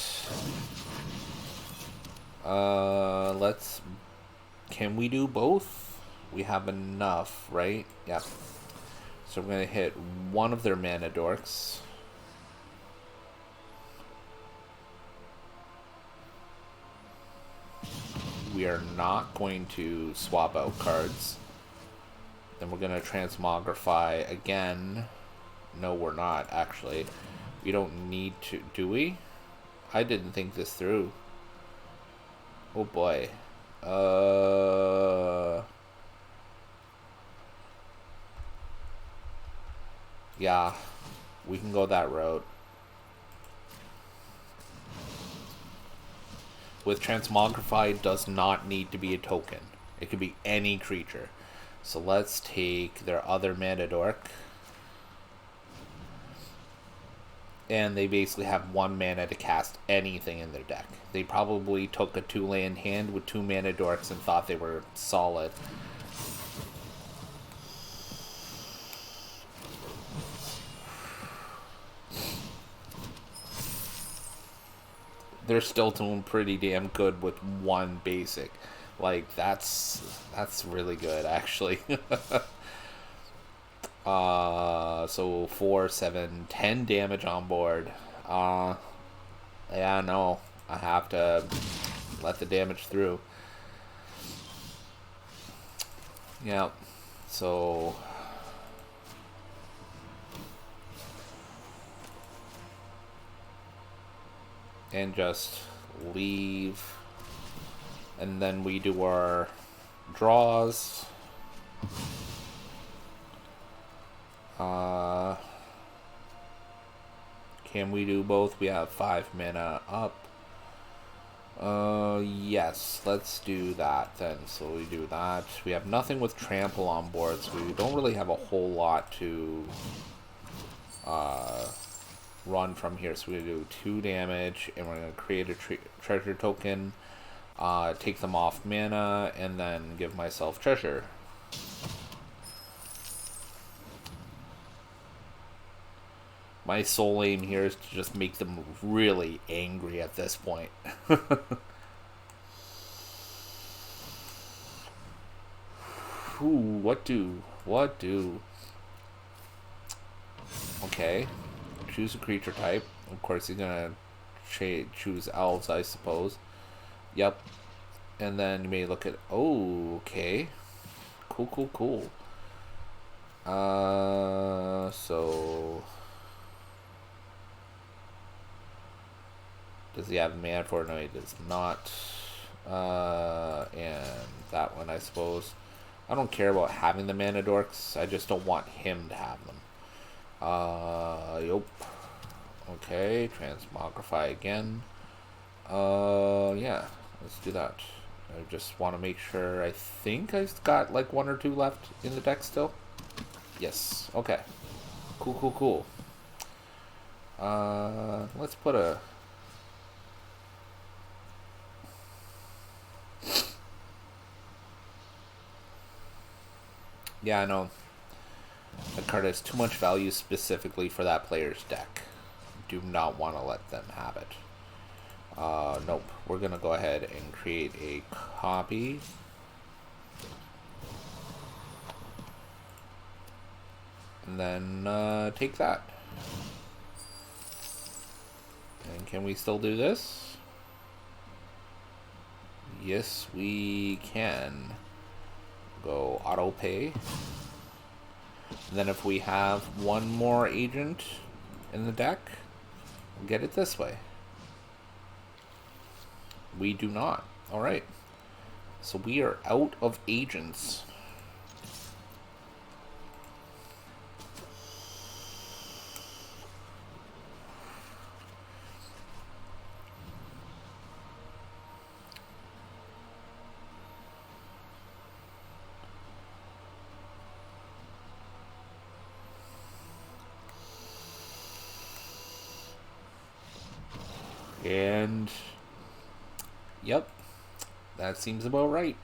Let's... Can we do both? We have enough, right? Yep. So we're going to hit one of their mana dorks. We are not going to swap out cards. Then we're going to transmogrify again. No, we're not, actually. We don't need to... Do we? I didn't think this through. Oh, boy. Yeah, we can go that route. With Transmogrify, it does not need to be a token. It could be any creature. So let's take their other mana dork. And they basically have 1 mana to cast anything in their deck. They probably took a 2-land hand with 2 mana dorks and thought they were solid. They're still doing pretty damn good with 1 basic. Like, that's really good, actually. So 4, 7, 10 damage on board. Yeah, no. I have to let the damage through. Yeah. So... And just leave. And then we do our draws. Can we do both? We have 5 mana up. Yes, let's do that then. So we do that. We have nothing with trample on board, so we don't really have a whole lot to run from here. So we do 2 damage, and we're gonna create a treasure token, take them off mana, and then give myself treasure. My sole aim here is to just make them really angry at this point. Ooh, what do? Okay. Choose a creature type. Of course, he's gonna choose elves, I suppose. Yep. And then you may look at... Oh, okay. Cool. So... Does he have mana for it? No, he does not. And that one, I suppose. I don't care about having the mana dorks. I just don't want him to have them. Yup. Okay, transmogrify again. Yeah, let's do that. I just want to make sure. I think I've got like 1 or 2 left in the deck still. Yes. Okay. Cool. Let's put a... Yeah, I know. That card has too much value specifically for that player's deck. Do not want to let them have it. Nope. We're going to go ahead and create a copy. And then take that. And can we still do this? Yes, we can. Go auto pay. And then if we have 1 more agent in the deck, we'll get it this way. We do not. Alright. So we are out of agents. And yep, that seems about right.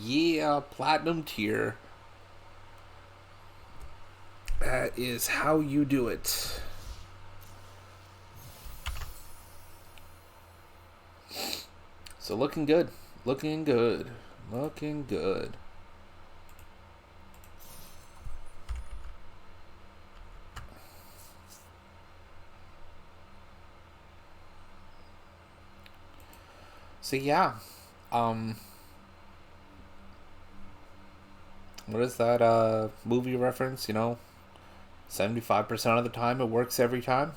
Yeah, platinum tier. That is how you do it. So looking good. Looking good. Looking good. So yeah. What is that movie reference, 75% of the time it works every time?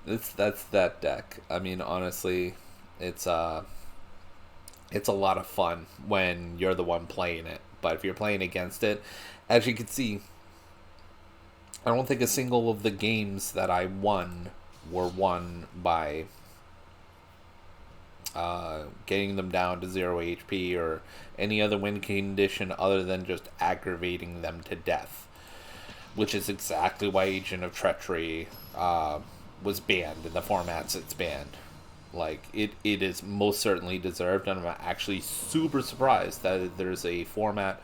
That's that deck. I mean, honestly, it's it's a lot of fun when you're the one playing it. But if you're playing against it, as you can see, I don't think a single of the games that I won were won by getting them down to 0 HP or any other win condition other than just aggravating them to death. Which is exactly why Agent of Treachery was banned in the formats it's banned. Like, it is most certainly deserved, and I'm actually super surprised that there's a format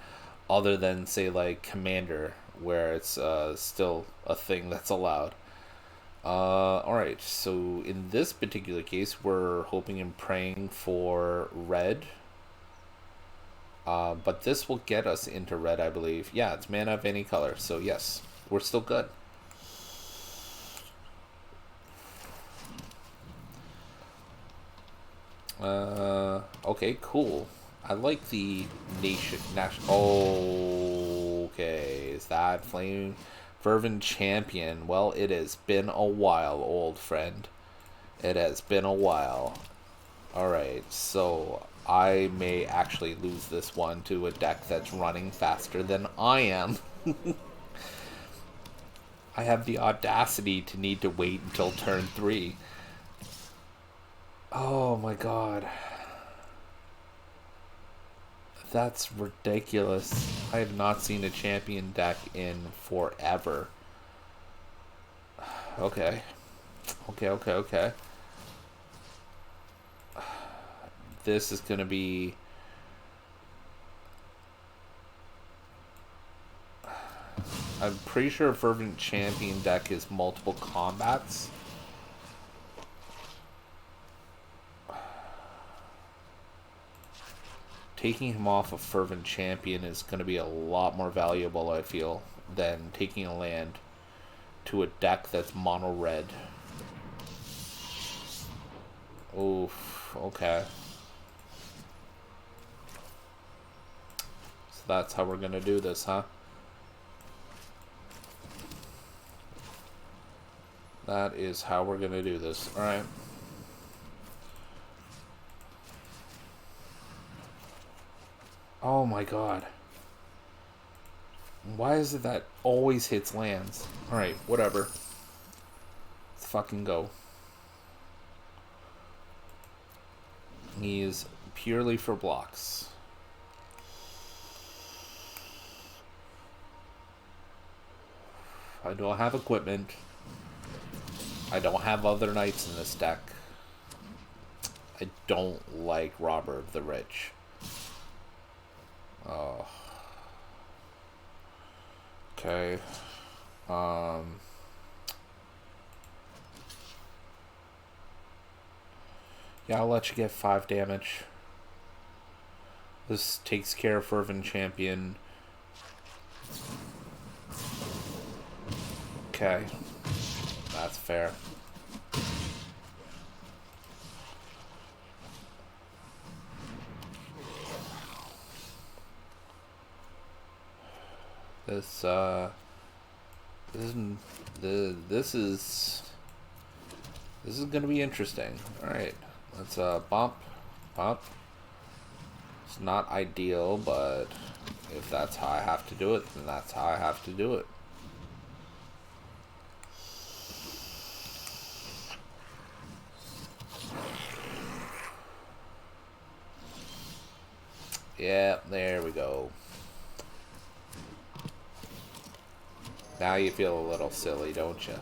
other than, say, like, Commander, where it's still a thing that's allowed. Alright, so in this particular case, we're hoping and praying for red. But this will get us into red, I believe. Yeah, it's mana of any color, so yes, we're still good. Okay, cool. I like the okay, is that Flame Fervent Champion? Well, it has been a while, old friend. It has been a while. Alright, so I may actually lose this one to a deck that's running faster than I am. I have the audacity to need to wait until turn 3. Oh my god. That's ridiculous. I have not seen a champion deck in forever. Okay. Okay. This is gonna be... I'm pretty sure a Fervent Champion deck is multiple combats. Taking him off a Fervent Champion is going to be a lot more valuable, I feel, than taking a land to a deck that's mono red. Oof, okay. So that's how we're going to do this, huh? That is how we're going to do this. Alright. Oh my god. Why is it that always hits lands? Alright, whatever. Let's fucking go. He is purely for blocks. I don't have equipment. I don't have other knights in this deck. I don't like Robber of the Rich. Oh. Okay. Yeah, I'll let you get 5 damage. This takes care of Fervent Champion. Okay. That's fair. This is gonna be interesting. Alright. Let's bump. It's not ideal, but if that's how I have to do it, then that's how I have to do it. Yeah, there we go. Now you feel a little silly, don't you?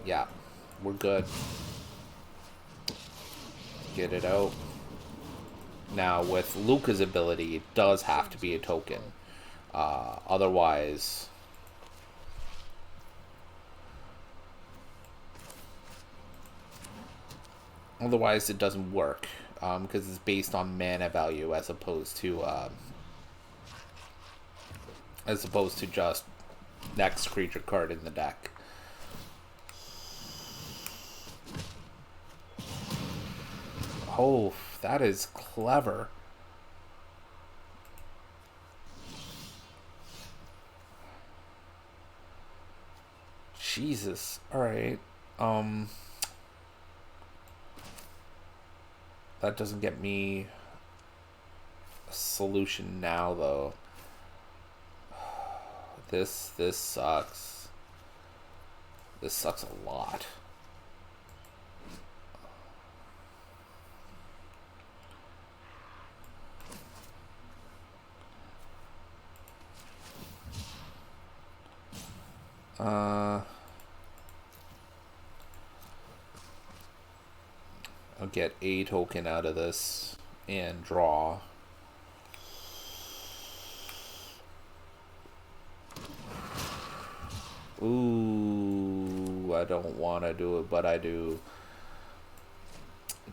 Yeah, we're good. Get it out. Now, with Luca's ability, it does have to be a token. Otherwise... Otherwise, it doesn't work. Because it's based on mana value as opposed to just next creature card in the deck. Oh, that is clever. Jesus. Alright. That doesn't get me a solution now, though. This sucks. This sucks a lot. I'll get a token out of this and draw. Ooh, I don't want to do it, but I do.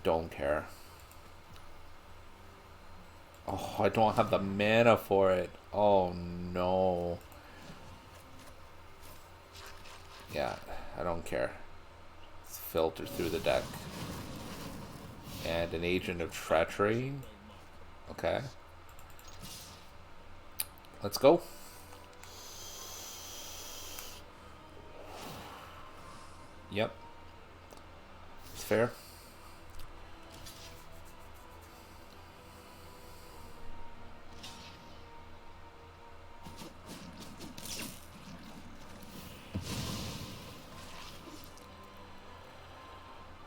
Don't care. Oh, I don't have the mana for it. Oh, no. Yeah, I don't care. Let's filter through the deck. And an Agent of Treachery. Okay. Let's go. Yep. It's fair.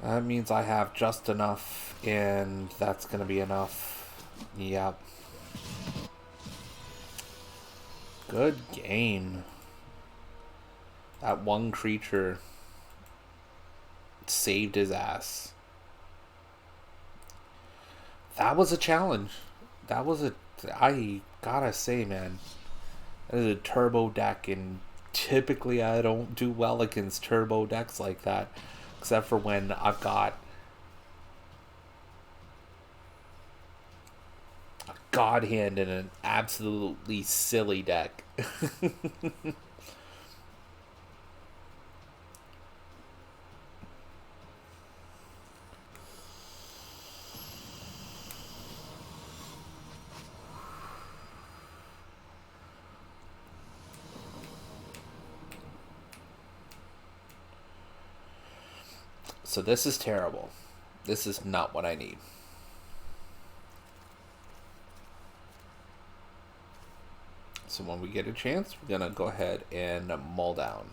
That means I have just enough, and that's gonna be enough. Yep. Good game. That one creature saved his ass. That was a challenge. That was a... I gotta say, man. That is a turbo deck, and typically I don't do well against turbo decks like that. Except for when I've got a God Hand in an absolutely silly deck. So this is terrible. This is not what I need. So when we get a chance, we're going to go ahead and mull down.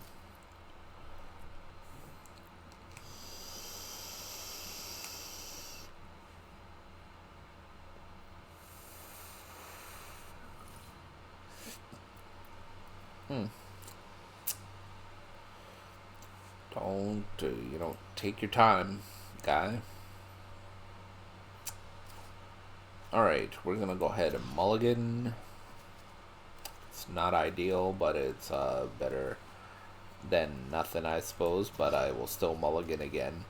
Don't, take your time, guy. Alright, we're going to go ahead and mulligan. It's not ideal, but it's better than nothing, I suppose. But I will still mulligan again.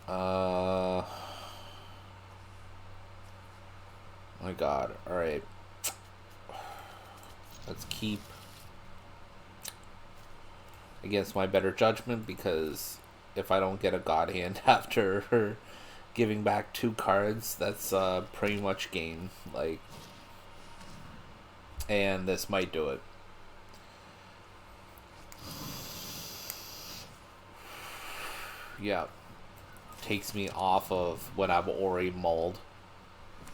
My God. Alright. Let's keep against my better judgment, because if I don't get a God Hand after her giving back 2 cards, that's pretty much game. Like, and this might do it. Yeah. Takes me off of when I've already mulled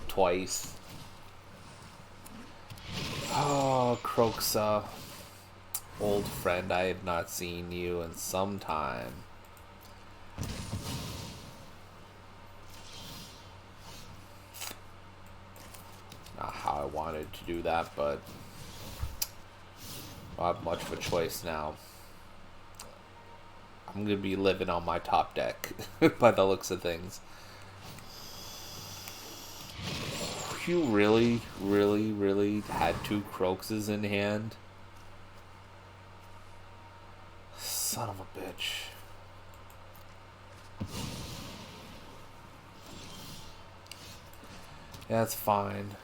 twice. Oh, Croxa. Old friend, I have not seen you in some time. Not how I wanted to do that, but don't have much of a choice now. I'm going to be living on my top deck by the looks of things. You really, really, really had 2 Croakses in hand? Son of a bitch. Yeah, that's fine.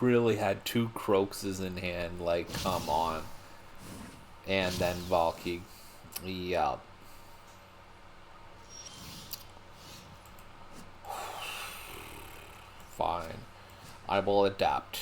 Really had 2 Croakses in hand, like, come on. And then Valky. Yeah. Fine. I will adapt.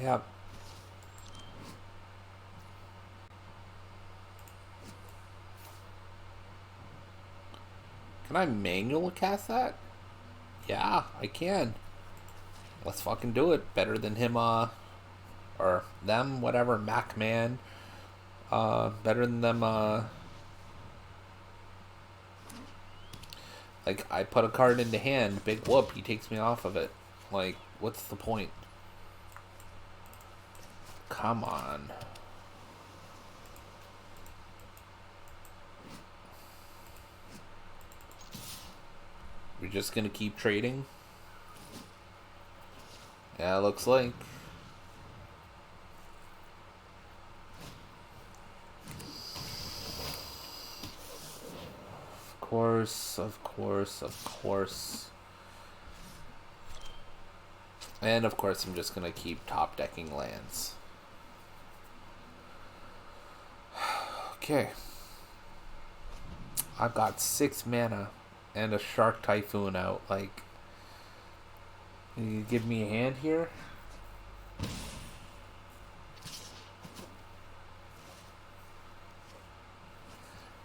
Yeah. Can I manual cast that? Yeah, I can. Let's fucking do it. Better than him, or them, whatever, MacMan. Better than them, like, I put a card into hand, big whoop, he takes me off of it. Like, what's the point? Come on. We're just gonna keep trading? Yeah, looks like. Of course, of course, of course. And of course I'm just gonna keep top decking lands. Okay. I've got 6 mana and a Shark Typhoon out. Like, you give me a hand here?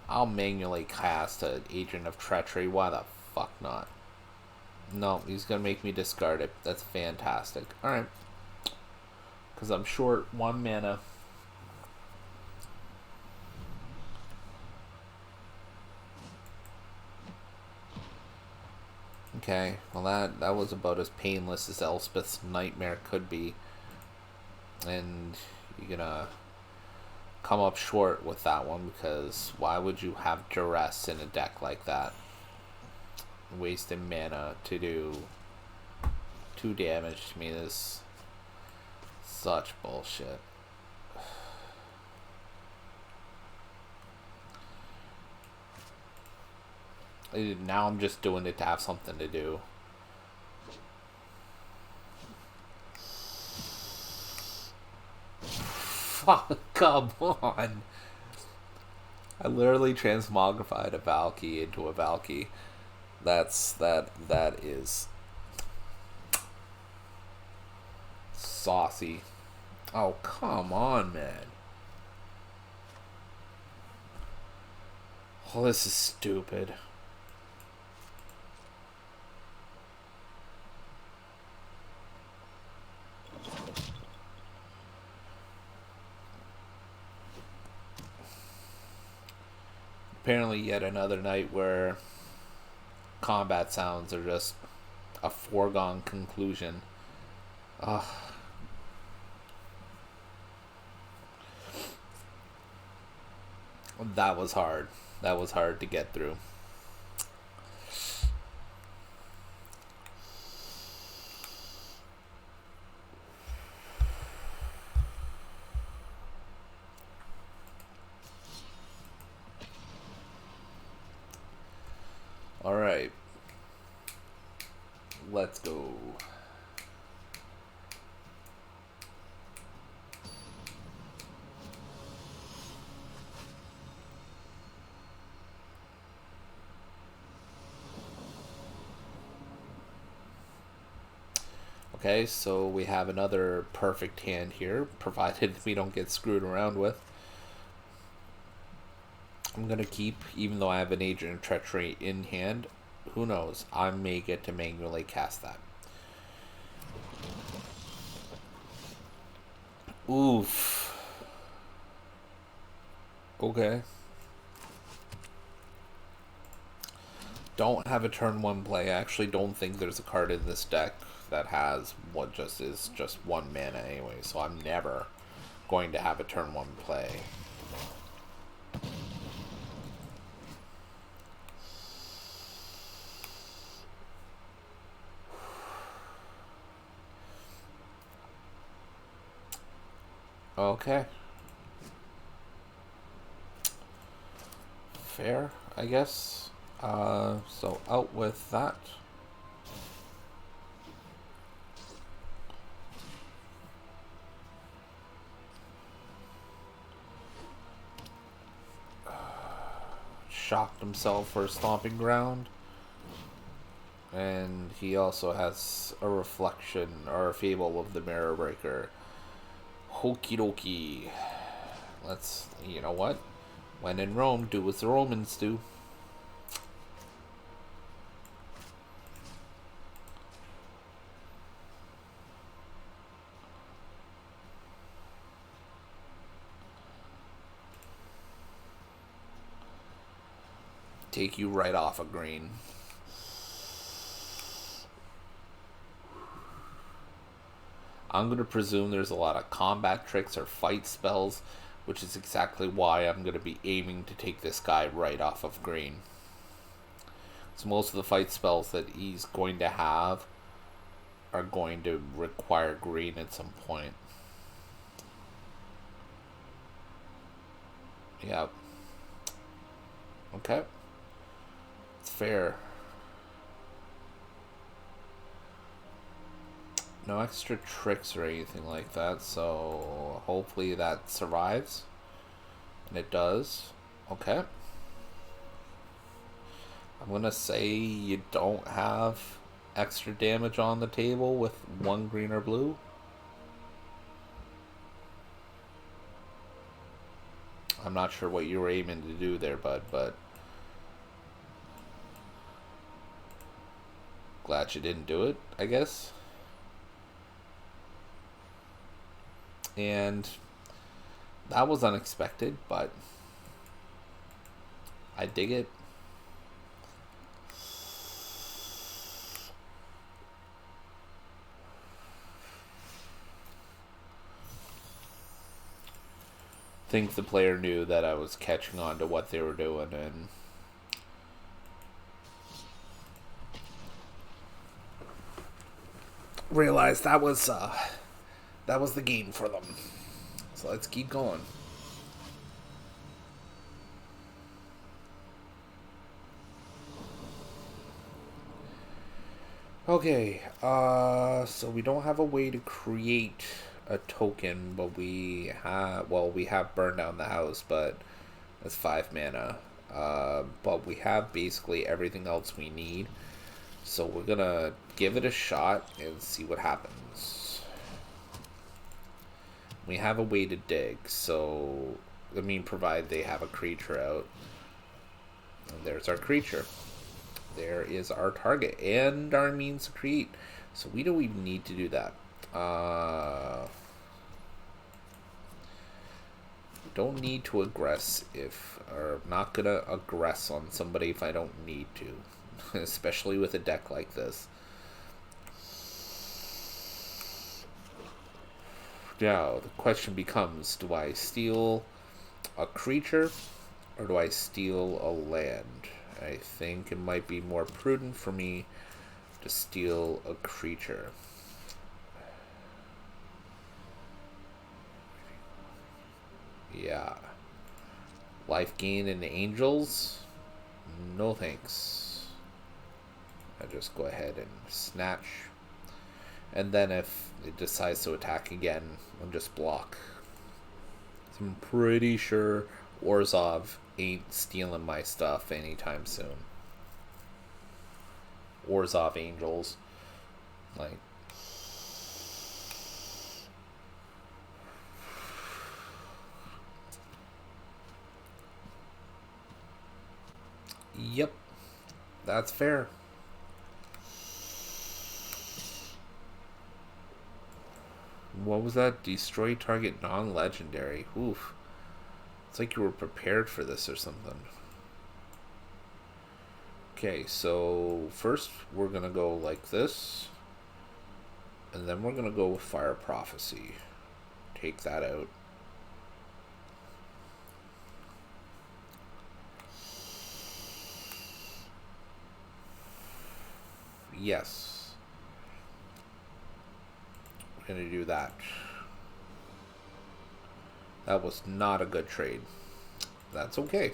I'll manually cast an Agent of Treachery. Why the fuck not? No, he's gonna make me discard it. That's fantastic. Alright. Because I'm short 1 mana. Okay, well that was about as painless as Elspeth's Nightmare could be. And you're gonna come up short with that one, because why would you have Duress in a deck like that? Wasting mana to do 2 damage to me is such bullshit. Now I'm just doing it to have something to do. Fuck, come on. I literally transmogrified a Valky into a Valky. That is saucy. Oh, come on, man. Oh, this is stupid. Apparently yet another night where combat sounds are just a foregone conclusion. Ugh. That was hard. That was hard to get through. Alright. Let's go. Okay, so we have another perfect hand here, provided we don't get screwed around with. I'm going to keep, even though I have an Agent of Treachery in hand. Who knows? I may get to manually cast that. Oof. Okay. Don't have a turn 1 play. I actually don't think there's a card in this deck that has what just is just 1 mana anyway, so I'm never going to have a turn 1 play. Okay. Fair, I guess. So out with that. Shocked himself for a stomping ground. And he also has a reflection or a Fable of the Mirror Breaker. Okie dokie. Let's, you know what? When in Rome, do as the Romans do. Take you right off of green. I'm going to presume there's a lot of combat tricks or fight spells, which is exactly why I'm going to be aiming to take this guy right off of green. So most of the fight spells that he's going to have are going to require green at some point. Yep. Okay. It's fair. No extra tricks or anything like that, so hopefully that survives. And it does. Okay. I'm gonna say you don't have extra damage on the table with 1 green or blue. I'm not sure what you were aiming to do there, bud, but glad you didn't do it, I guess. And that was unexpected, but I dig it. Think the player knew that I was catching on to what they were doing and realized that was the game for them. So let's keep going. Okay, so we don't have a way to create a token, but we have Burn Down the House, but that's 5 mana. But we have basically everything else we need. So we're gonna give it a shot and see what happens. We have a way to dig, so provide they have a creature out. And there's our creature. There is our target and our means to create. So we don't even need to do that. Don't need to aggress or not gonna aggress on somebody if I don't need to. Especially with a deck like this. Now, the question becomes, do I steal a creature or do I steal a land? I think it might be more prudent for me to steal a creature. Yeah. Life gain and angels? No thanks. I just go ahead and snatch. And then if it decides to attack again, I'll just block. I'm pretty sure Orzhov ain't stealing my stuff anytime soon. Orzhov Angels. Like, Yep, that's fair. What was that? Destroy target non-legendary. Oof. It's like you were prepared for this or something. Okay, so first we're going to go like this. And then we're going to go with Fire Prophecy. Take that out. Yes. We're going to do that. That was not a good trade. That's okay.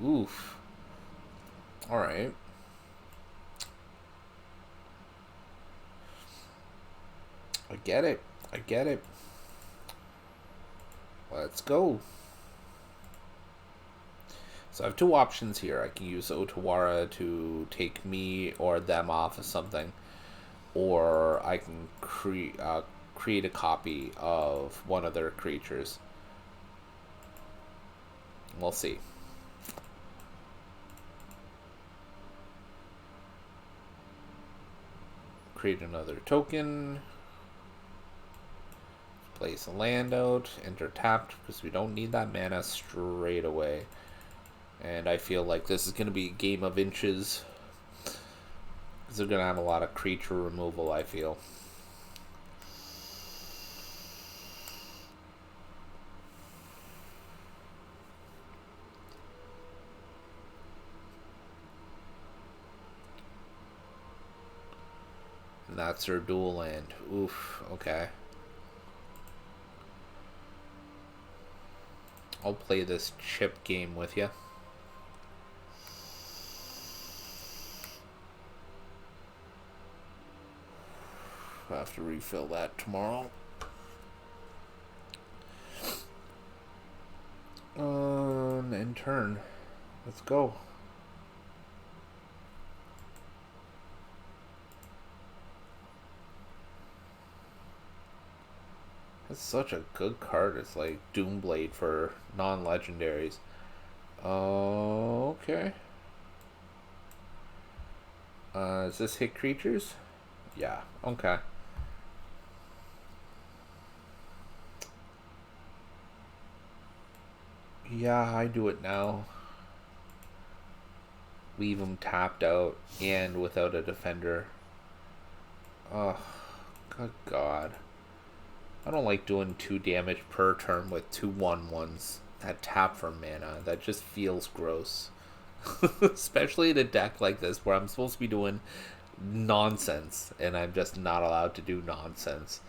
Oof. Alright. I get it. I get it. Let's go. So I have two options here. I can use Otawara to take me or them off of something. Or I can create a copy of one of their creatures. We'll see. Create another token. Place a land out. Enter tapped because we don't need that mana straight away. And I feel like this is going to be a game of inches. Because they're going to have a lot of creature removal, I feel. And that's their dual land. Oof, okay. I'll play this chip game with you. I'll have to refill that tomorrow. And turn. Let's go. That's such a good card. It's like Doomblade for non-legendaries. Okay. Does this hit creatures? Yeah, okay. Yeah, I do it now. Leave them tapped out and without a defender. Oh, good God. I don't like doing 2 damage per turn with 2 1/1s that tap for mana. That just feels gross. Especially in a deck like this where I'm supposed to be doing nonsense and I'm just not allowed to do nonsense.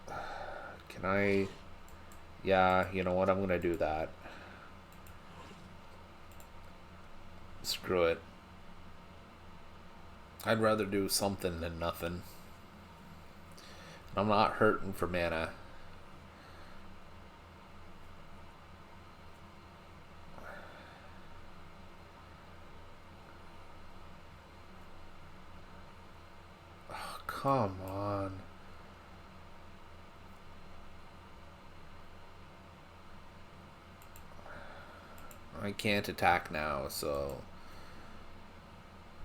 Can I... Yeah, you know what? I'm gonna do that. Screw it. I'd rather do something than nothing. I'm not hurting for mana. Oh, come on. I can't attack now, so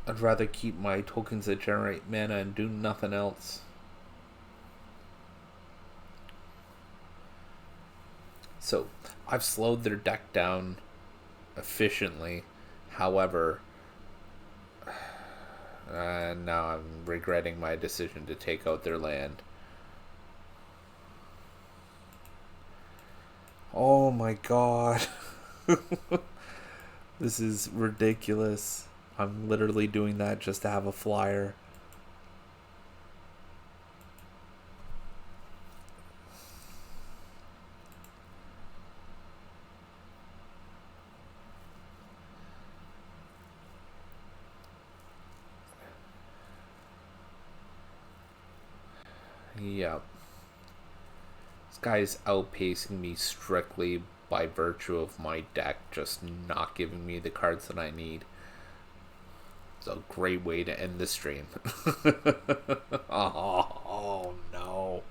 I'd rather keep my tokens that generate mana and do nothing else. So, I've slowed their deck down efficiently. However, now I'm regretting my decision to take out their land. Oh my God. This is ridiculous. I'm literally doing that just to have a flyer. Yep. This guy's outpacing me strictly by virtue of my deck just not giving me the cards that I need. It's a great way to end the stream. Oh no.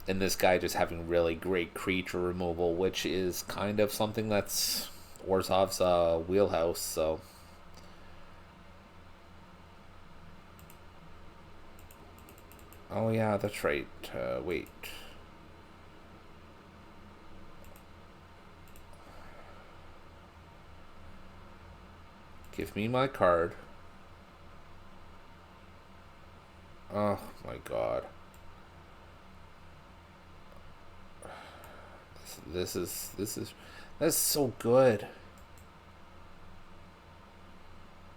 And this guy just having really great creature removal, which is kind of something that's Orzhov's wheelhouse, so. Oh yeah, that's right. Wait. Give me my card. Oh my god. That's so good.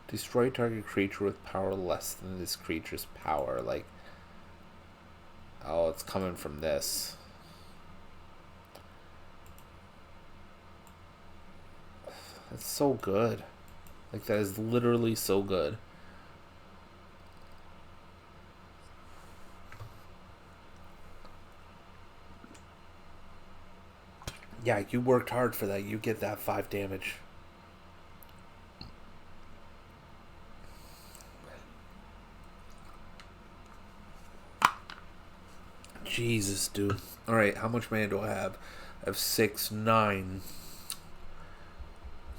Destroy target creature with power less than this creature's power. Like, oh, it's coming from this. That's so good. Like, that is literally so good. Yeah, you worked hard for that. You get that 5 damage. Jesus, dude. Alright, how much mana do I have? I have 6, 9.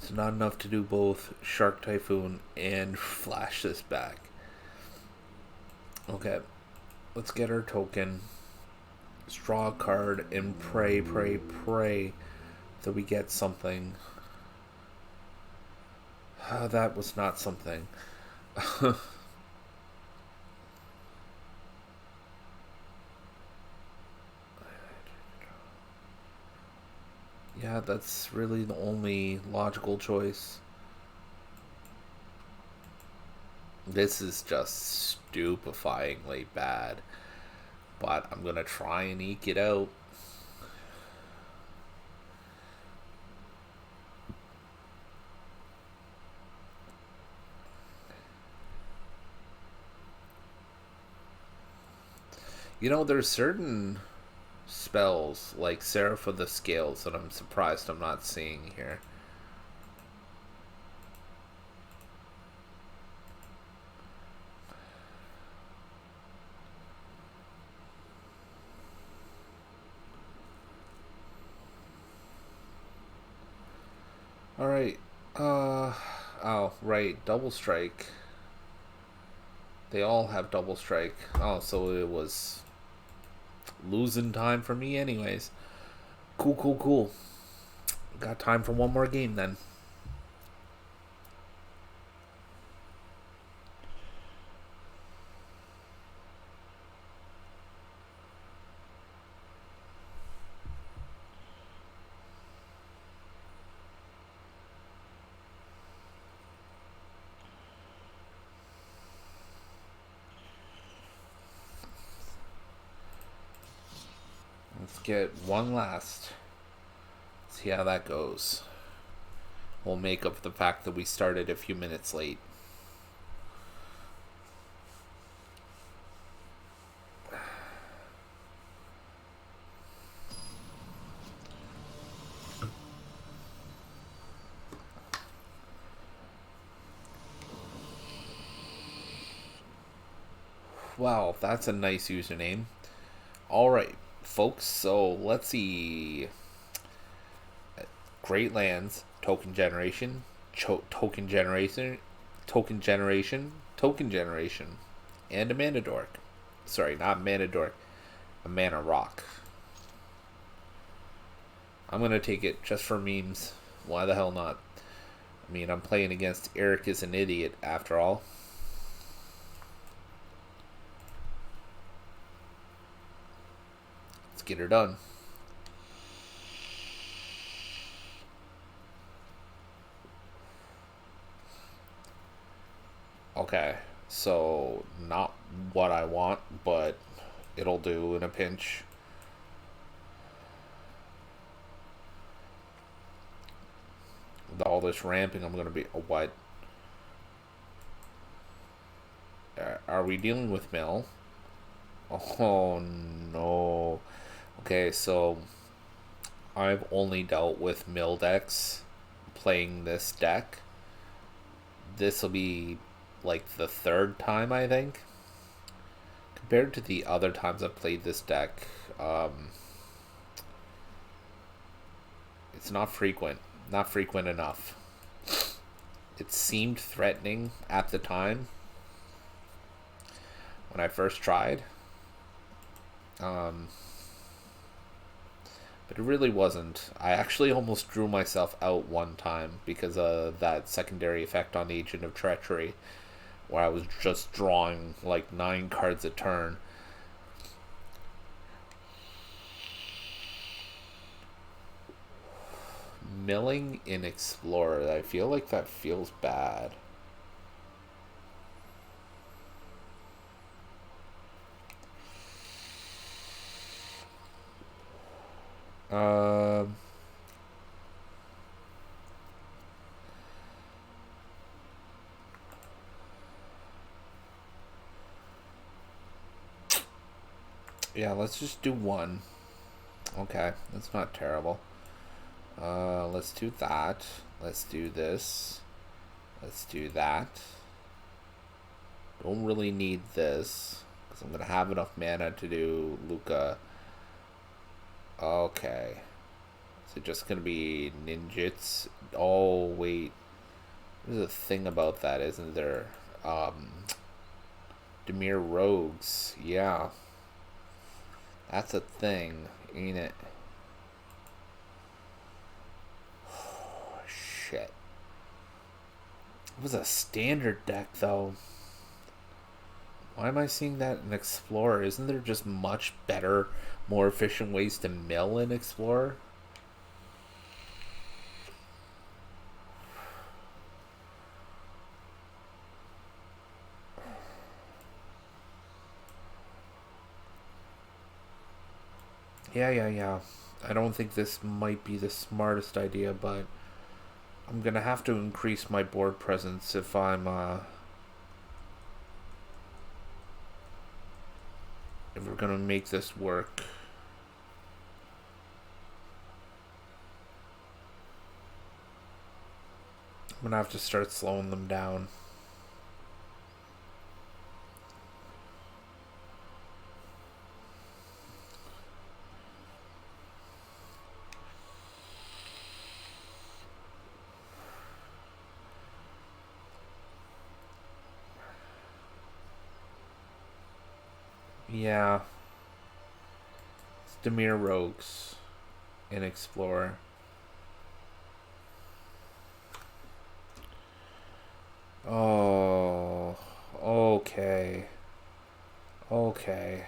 It's not enough to do both Shark Typhoon and flash this back. Okay. Let's get our token. Draw a card and pray that we get something. That was not something. Yeah, that's really the only logical choice. This is just stupefyingly bad. But I'm gonna try and eke it out. You know, there's certain spells like Seraph of the Scales that I'm surprised I'm not seeing here. Alright. Oh, right. Double Strike. They all have Double Strike. Oh, so it was losing time for me anyways. Cool. Got time for one more game then. Let's get one last. See how that goes. We'll make up the fact that we started a few minutes late. Wow, that's a nice username. Alright, folks, so let's see. Great Lands, Token Generation, Token Generation, and a Mana Dork. Sorry, not Mana Dork, a Mana Rock. I'm gonna take it just for memes. Why the hell not? I mean, I'm playing against Eric is an idiot, after all. Let's get her done. Okay, so not what I want, but it'll do in a pinch. With all this ramping, I'm gonna be what? Are we dealing with Mill? Oh no. Okay, so I've only dealt with mill decks playing this deck. This will be like the third time, I think. Compared to the other times I've played this deck, it's not frequent. Not frequent enough. It seemed threatening at the time when I first tried. But it really wasn't. I actually almost drew myself out one time because of that secondary effect on Agent of Treachery, where I was just drawing like 9 cards a turn. Milling in Explorer, I feel like that feels bad. Yeah, let's just do one. Okay, that's not terrible. Let's do that. Let's do this. Let's do that. Don't really need this, because I'm going to have enough mana to do Luca. Okay. Is it just going to be ninjits? Oh, wait. There's a thing about that, isn't there? Demir Rogues. Yeah. That's a thing, ain't it? Oh, shit. It was a standard deck, though. Why am I seeing that in Explorer? Isn't there just much better, more efficient ways to mill in Explorer? Yeah. I don't think this might be the smartest idea, but I'm gonna have to increase my board presence if I'm, if we're gonna make this work. I'm gonna have to start slowing them down. Yeah. It's Demir Rogues in Explorer. Oh, okay. Okay.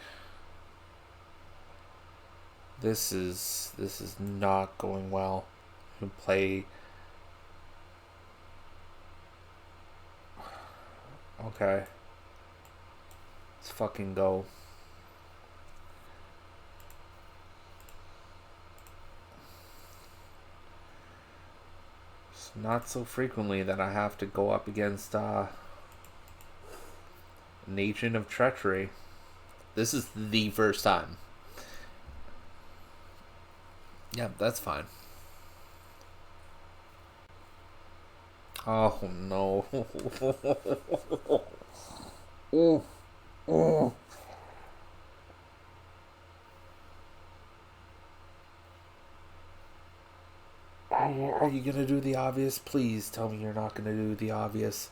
This is not going well. We play. Okay. Let's fucking go. It's not so frequently that I have to go up against an Agent of Treachery. This is the first time. Yeah, that's fine. Oh no. Are you gonna do the obvious? Please tell me you're not gonna do the obvious.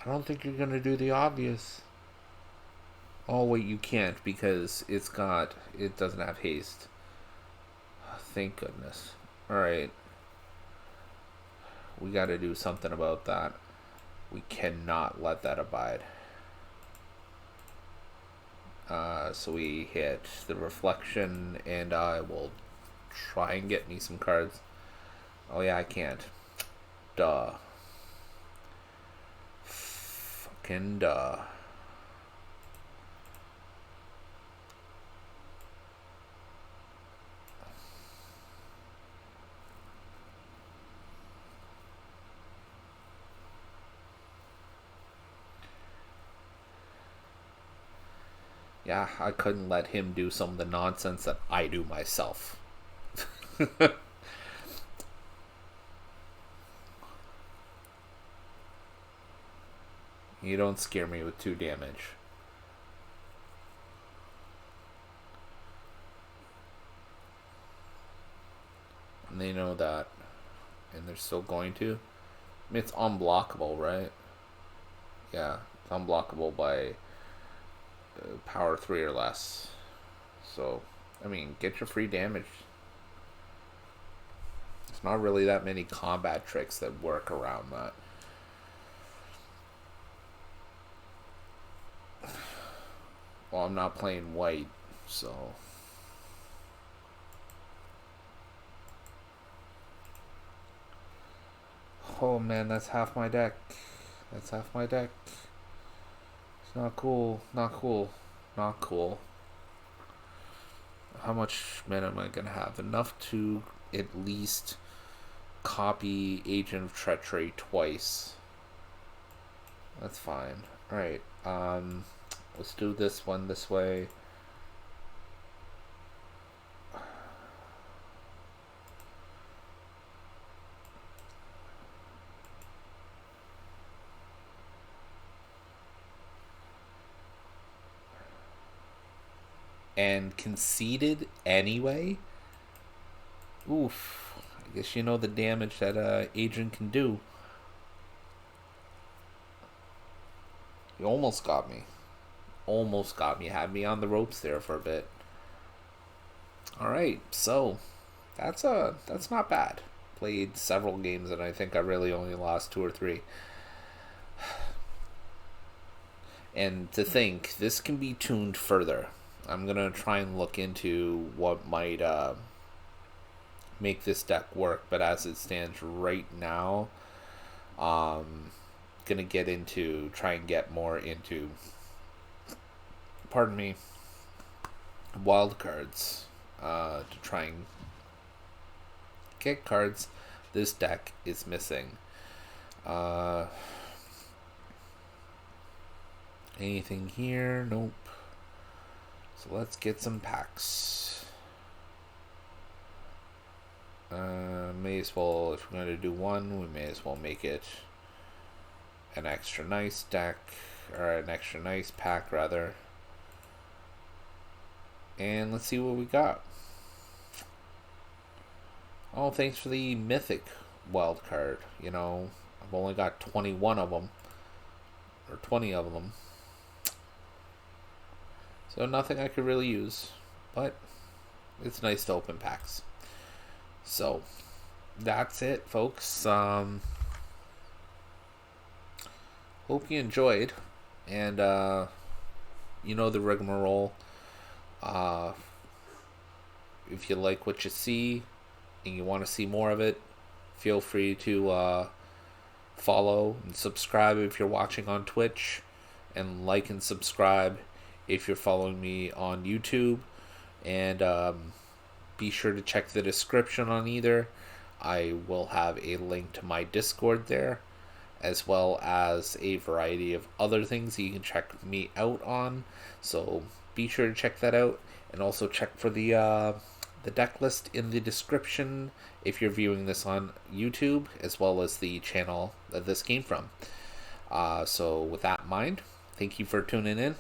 I don't think you're gonna do the obvious. Oh wait, you can't because it doesn't have haste. Thank goodness. Alright. We gotta do something about that. We cannot let that abide. So we hit the reflection, and I will try and get me some cards. Oh yeah, I can't. Duh. Fucking duh. Yeah, I couldn't let him do some of the nonsense that I do myself. You don't scare me with 2 damage. And they know that. And they're still going to. I mean, it's unblockable, right? Yeah, it's unblockable by power 3 or less. So, I mean, get your free damage. There's not really that many combat tricks that work around that. Well, I'm not playing white, so... Oh man, that's half my deck. That's half my deck. It's not cool. Not cool. Not cool. How much mana am I gonna have? Enough to at least copy Agent of Treachery twice. That's fine. Alright, let's do this one this way. And conceded anyway? Oof. I guess you know the damage that Agent can do. You almost got me. Almost got me. Had me on the ropes there for a bit. Alright, so that's not bad. Played several games and I think I really only lost 2 or 3. And to think, this can be tuned further. I'm going to try and look into what might make this deck work, but as it stands right now, going to get into, try and get more into, pardon me, wild cards to try and get cards this deck is missing. Anything here? Nope. So let's get some packs. May as well, if we're going to do one, we may as well make it an extra nice deck, or an extra nice pack rather. And let's see what we got. Oh, thanks for the mythic wild card. You know, I've only got 21 of them, or 20 of them. So nothing I could really use, but it's nice to open packs. So that's it, folks. Hope you enjoyed, and you know the rigmarole. If you like what you see and you want to see more of it, feel free to follow and subscribe if you're watching on Twitch, and like and subscribe if you're following me on YouTube, and be sure to check the description on either. I will have a link to my Discord there, as well as a variety of other things you can check me out on. So be sure to check that out, and also check for the deck list in the description if you're viewing this on YouTube, as well as the channel that this came from. So with that in mind, thank you for tuning in,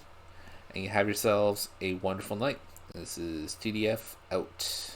and you have yourselves a wonderful night. This is TDF out.